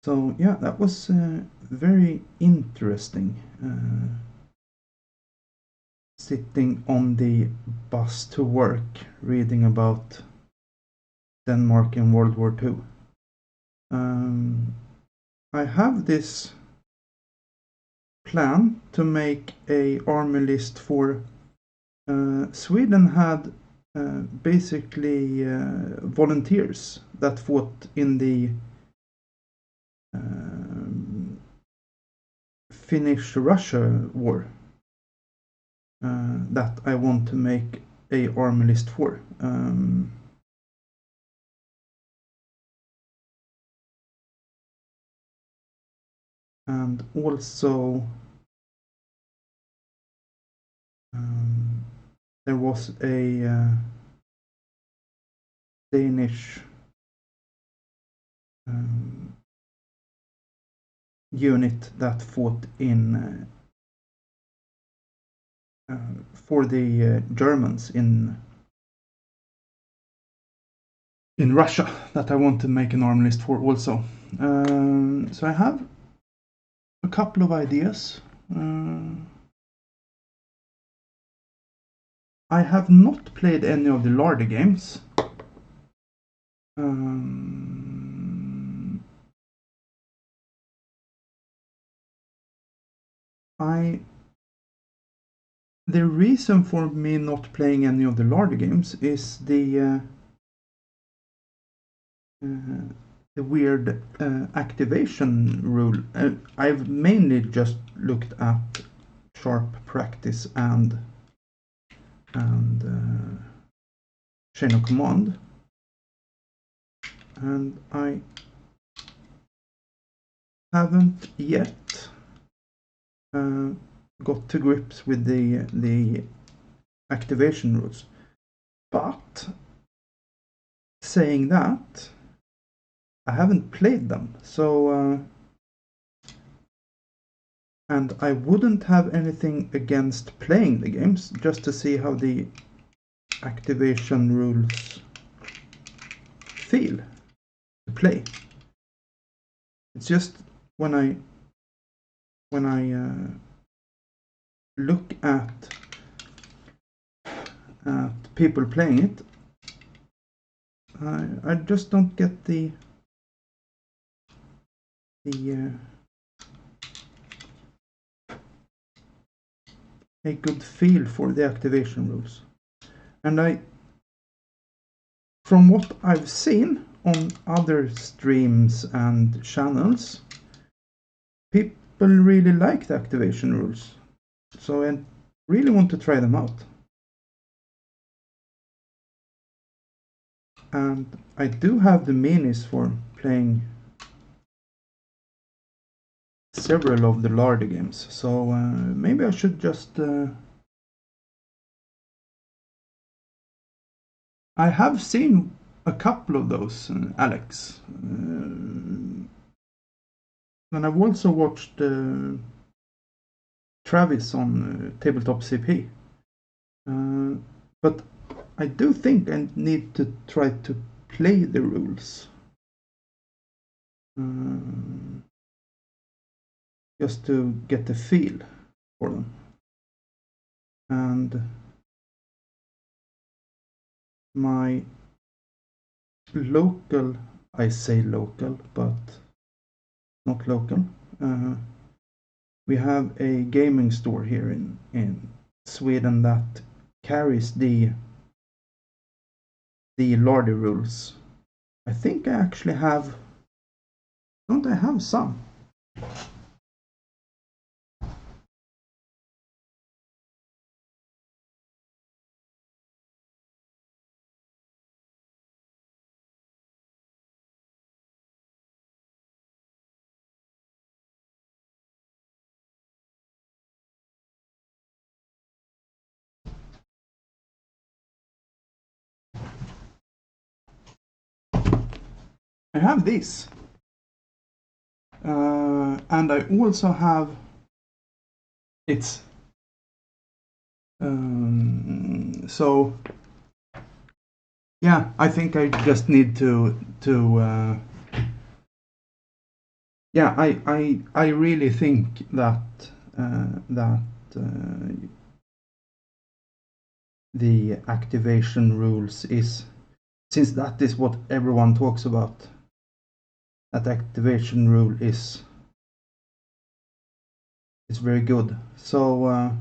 So yeah, that was very interesting. Sitting on the bus to work, reading about Denmark in World War II. I have this plan to make a army list for Sweden had basically volunteers that fought in the Finnish-Russia war that I want to make a army list for. And also there was a Danish unit that fought in for the Germans in Russia that I want to make an arm list for also. So I have a couple of ideas. I have not played any of the larder games. The reason for me not playing any of the larder games is the weird activation rule. I've mainly just looked at sharp practice and chain of command, and I haven't yet got to grips with the activation rules. But saying that, I haven't played them, so and I wouldn't have anything against playing the games just to see how the activation rules feel to play. It's just when I look at people playing it, I just don't get a good feel for the activation rules. And from what I've seen on other streams and channels, people really like the activation rules. So I really want to try them out. And I do have the minis for playing several of the larder games, so maybe I should just I have seen a couple of those, Alex, and I've also watched Travis on Tabletop CP, but I do think I need to try to play the rules just to get the feel for them. And my local, I say local, but not local, we have a gaming store here in Sweden that carries the larder rules. I think I actually have, don't I have some? I have this, and I also have it's so yeah, I think I just need to yeah, I really think that the activation rules is, since that is what everyone talks about, that activation rule is very good. So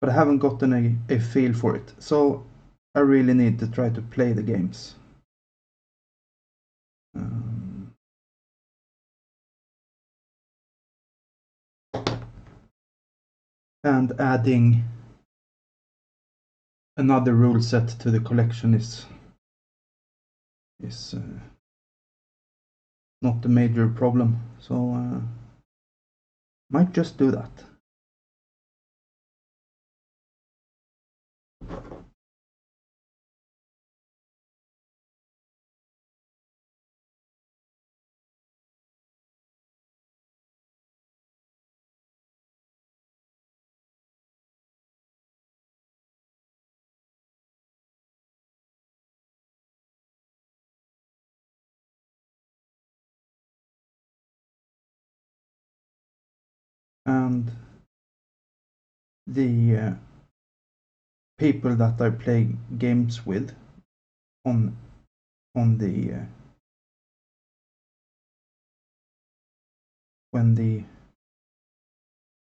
but I haven't gotten a feel for it, so I really need to try to play the games. And adding another rule set to the collection is not the major problem, so might just do that. and the people that I play games with on the when the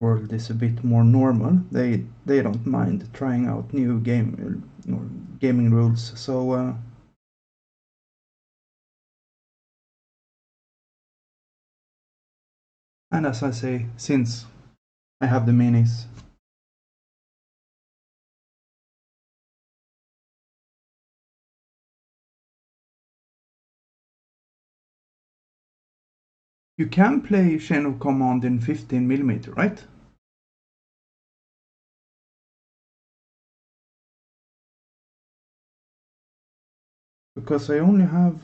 world is a bit more normal, they don't mind trying out new gaming rules. So and as I say, since I have the minis, you can play Chain of Command in 15mm, right? Because I only have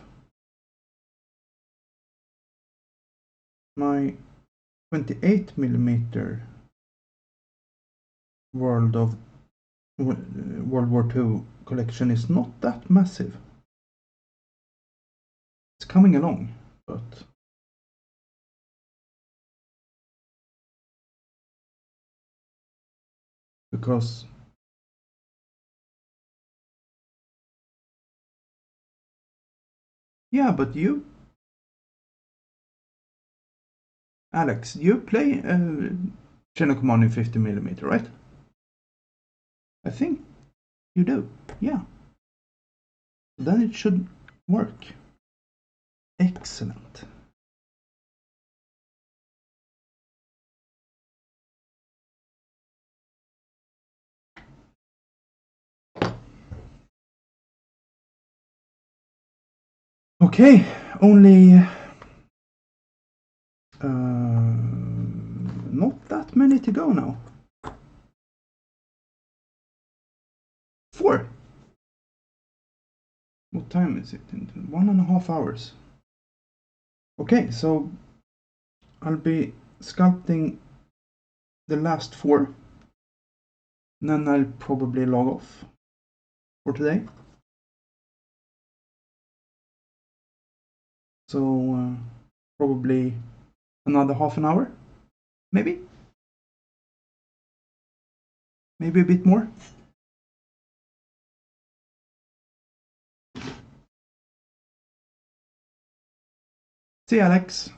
my 28mm World War II collection is not that massive. It's coming along, but because yeah, but you, Alex, you play Chain of Command in 50mm, right? I think you do. Yeah. Then it should work. Excellent. Okay, only not that many to go now. 4. What time is it? 1.5 hours. Okay, so I'll be sculpting the last 4. And then I'll probably log off for today. So probably another half an hour, maybe a bit more. See you, Alex.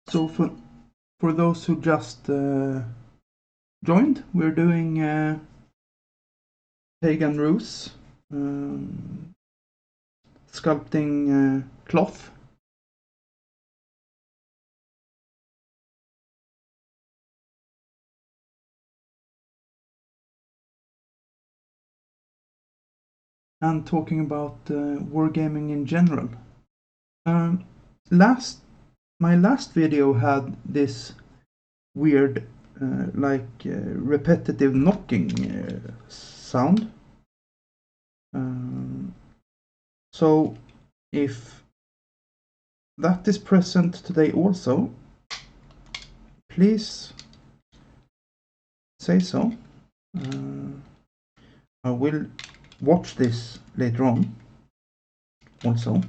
So for those who just joined, we're doing Pagan Rus, sculpting cloth. And talking about wargaming in general. My last video had this weird repetitive knocking sound. So if that is present today also, please say so. I will watch this later on also,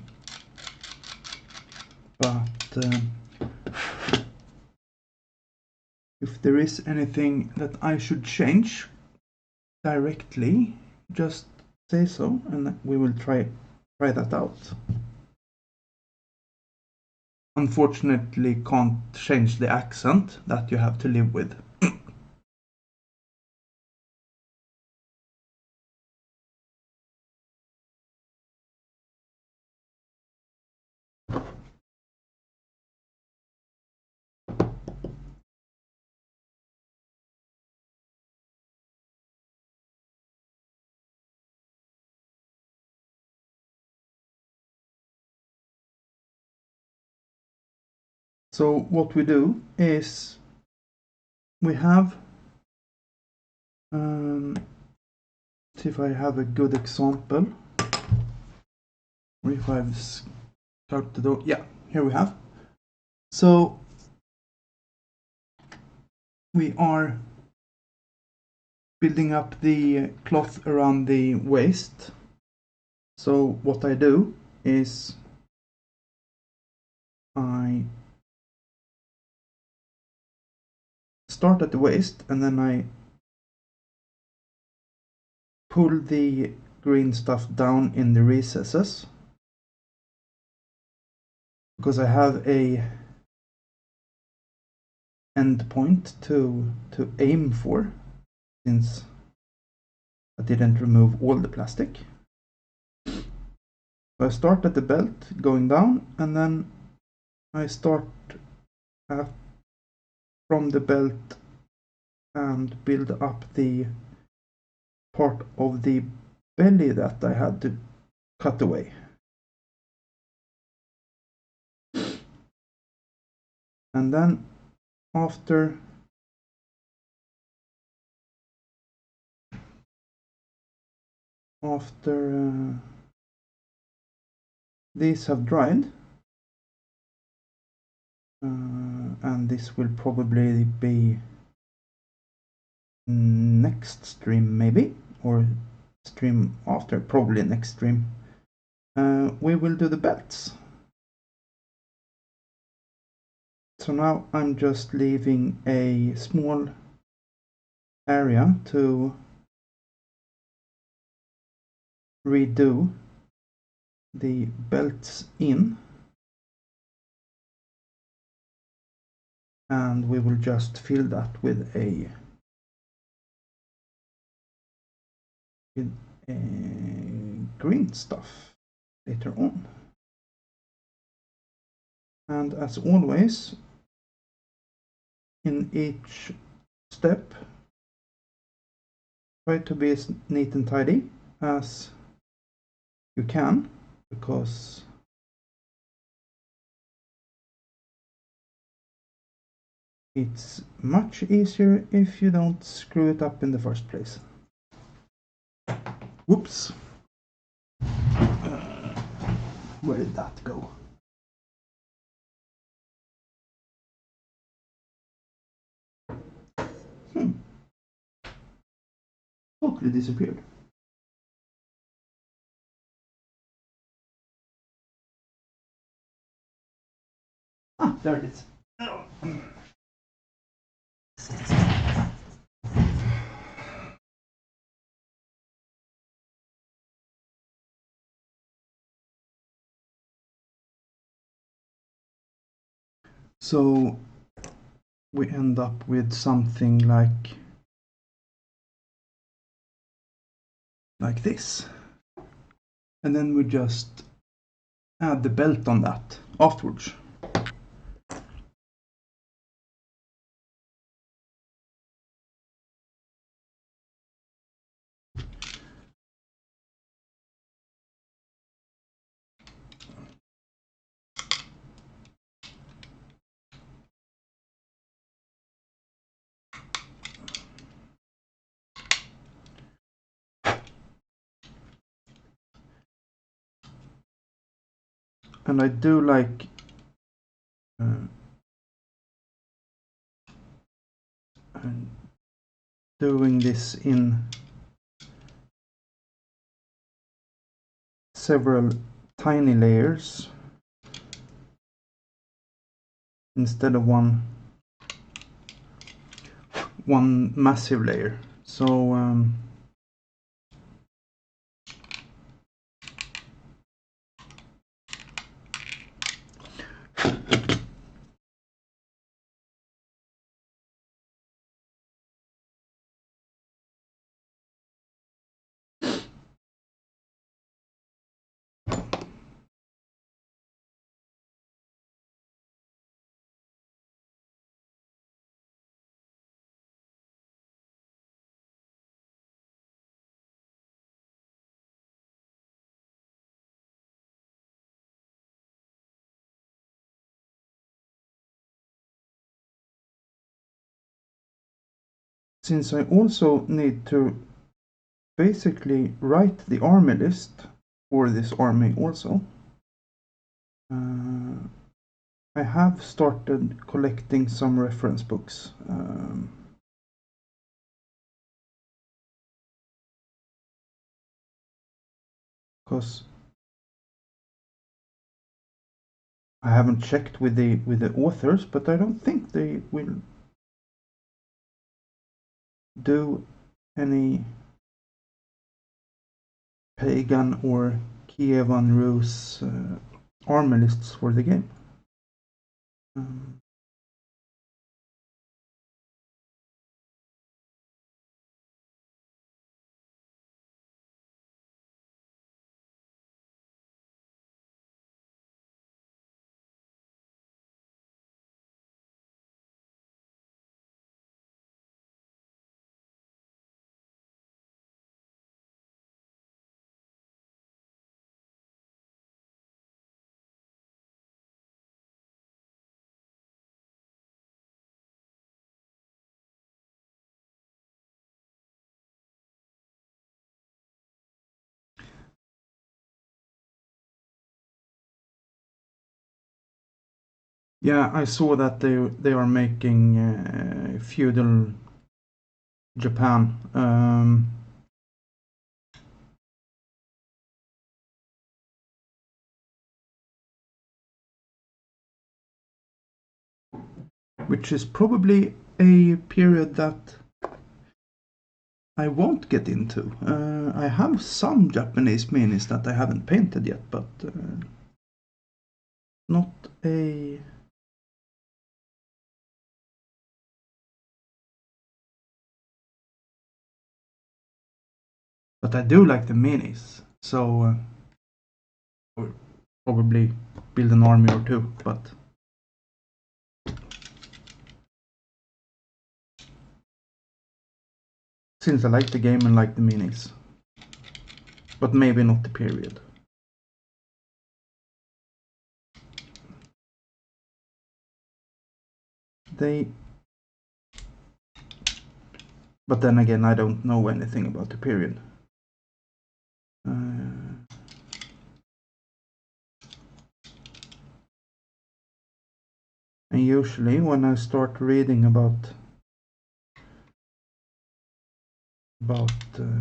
but if there is anything that I should change directly, just say so and we will try that out. Unfortunately, can't change the accent that you have to live with. So what we do is we have see if I have a good example. or if I've scouted the door. Yeah, here we have. So we are building up the cloth around the waist. So what I do is I start at the waist and then I pull the green stuff down in the recesses, because I have a end point to aim for, since I didn't remove all the plastic. So I start at the belt going down, and then I start from the belt and build up the part of the belly that I had to cut away. And then after these have dried, and this will probably be next stream maybe, or stream after, probably next stream, we will do the belts. So now I'm just leaving a small area to redo the belts in, and we will just fill that with a green stuff later on. And as always, in each step, try to be as neat and tidy as you can, because it's much easier if you don't screw it up in the first place. Whoops. Where did that go? Totally disappeared. Ah, there it is. So we end up with something like this, and then we just add the belt on that afterwards. And I do like doing this in several tiny layers instead of one massive layer. So since I also need to basically write the army list for this army also, I have started collecting some reference books. Because I haven't checked with the authors, but I don't think they will do any Pagan or Pagan Rus army lists for the game. Yeah, I saw that they are making feudal Japan. Which is probably a period that I won't get into. I have some Japanese minis that I haven't painted yet, but not a... But I do like the minis, so I'll probably build an army or two, but since I like the game and like the minis, but maybe not the period. But then again, I don't know anything about the period. And usually when I start reading about the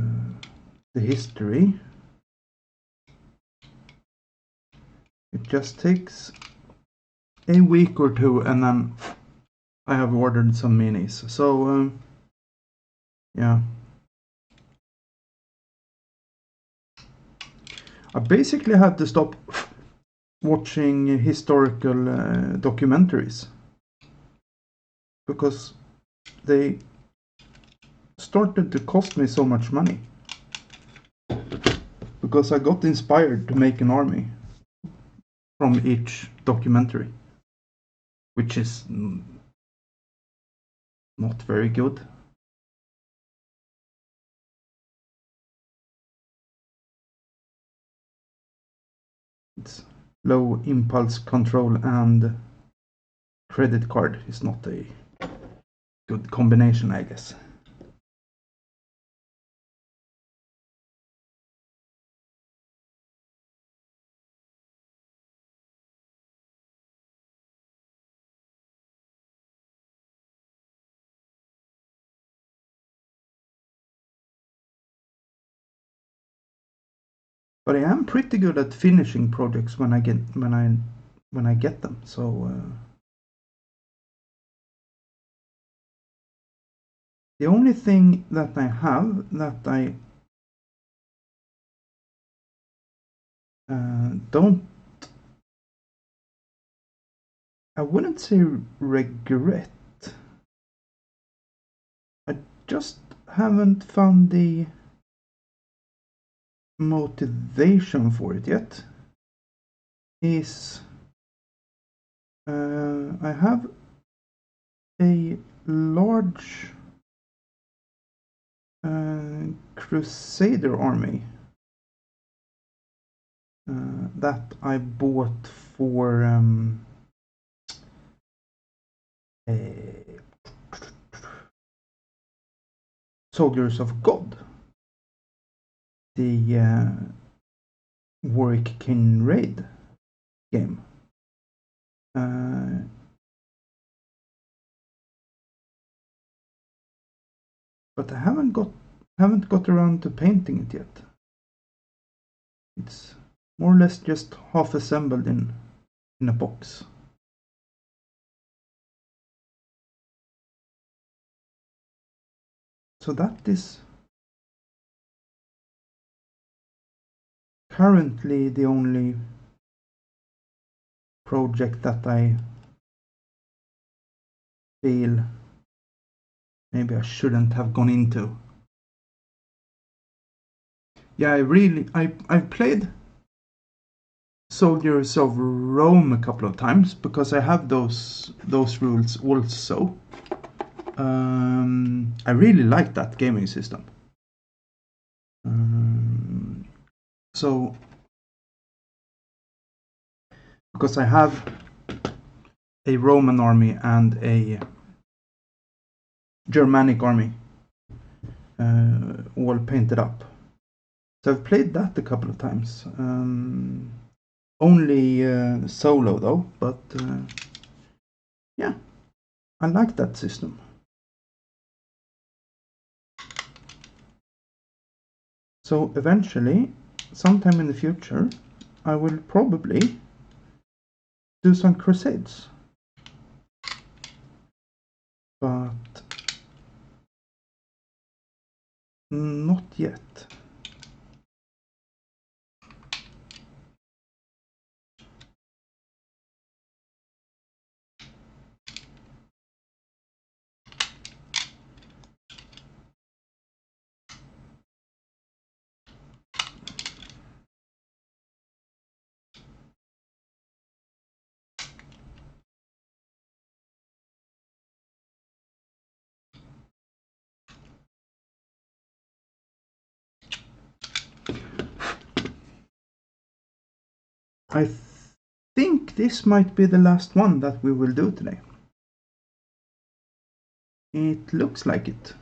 history, it just takes a week or two, and then I have ordered some minis. So yeah, I basically had to stop watching historical documentaries because they started to cost me so much money, because I got inspired to make an army from each documentary, which is not very good. It's low impulse control, and credit card is not a good combination, I guess. But I am pretty good at finishing projects when I get them. So the only thing that I have that I don't, I wouldn't say regret. I just haven't found the motivation for it yet. Is I have a large Crusader army that I bought for Soldiers of God, the Warwick King Raid game. But I haven't got around to painting it yet. It's more or less just half assembled in a box. So that is currently the only project that I feel maybe I shouldn't have gone into. Yeah, I've played Soldiers of Rome a couple of times because I have those rules also. I really like that gaming system. So because I have a Roman army and a Germanic army all painted up. So I've played that a couple of times. Only solo though, but yeah, I like that system. So eventually, sometime in the future, I will probably do some crusades. But not yet. I think this might be the last one that we will do today. It looks like it.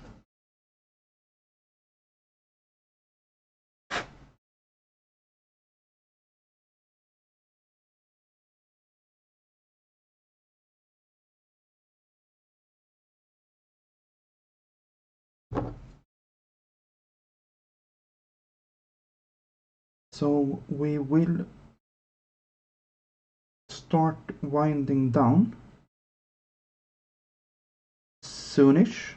So we will start winding down soonish.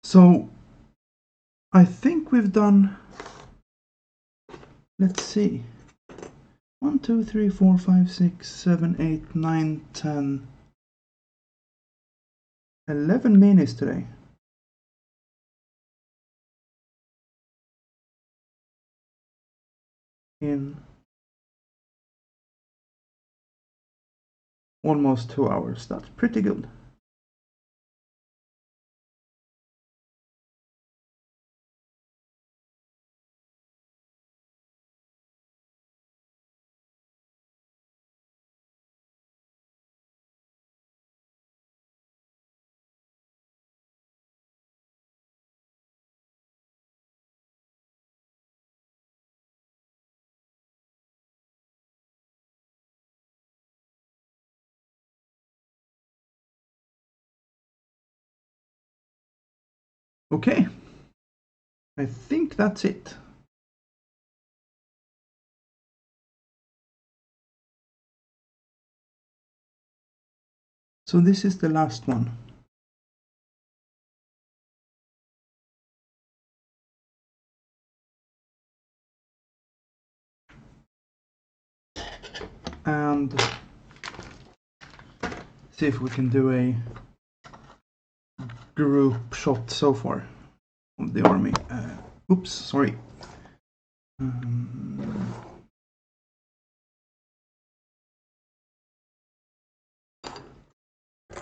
So I think we've done, let's see, 1, 2, 3, 4, 5, 6, 7, 8, 9, 10, 11 minutes today. In almost 2 hours. That's pretty good. Okay, I think that's it. So this is the last one. and see if we can do a group shot so far of the army. Oops, sorry.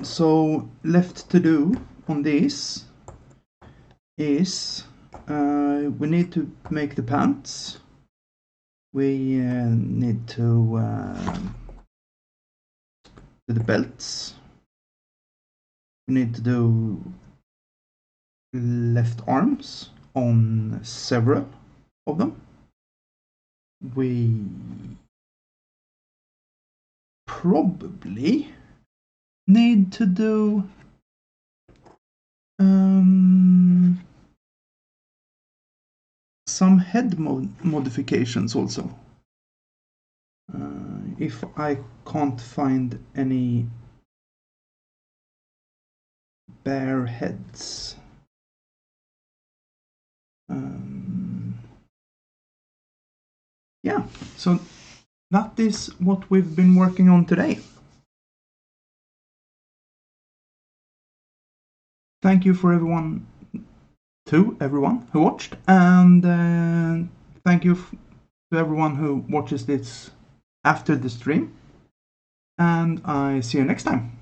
So left to do on this is we need to make the pants. We need to do the belts. We need to do left arms on several of them. We probably need to do some head modifications also. If I can't find any bare heads. Yeah, so that is what we've been working on today. Thank you for everyone who watched, and thank you to everyone who watches this after the stream, and I see you next time.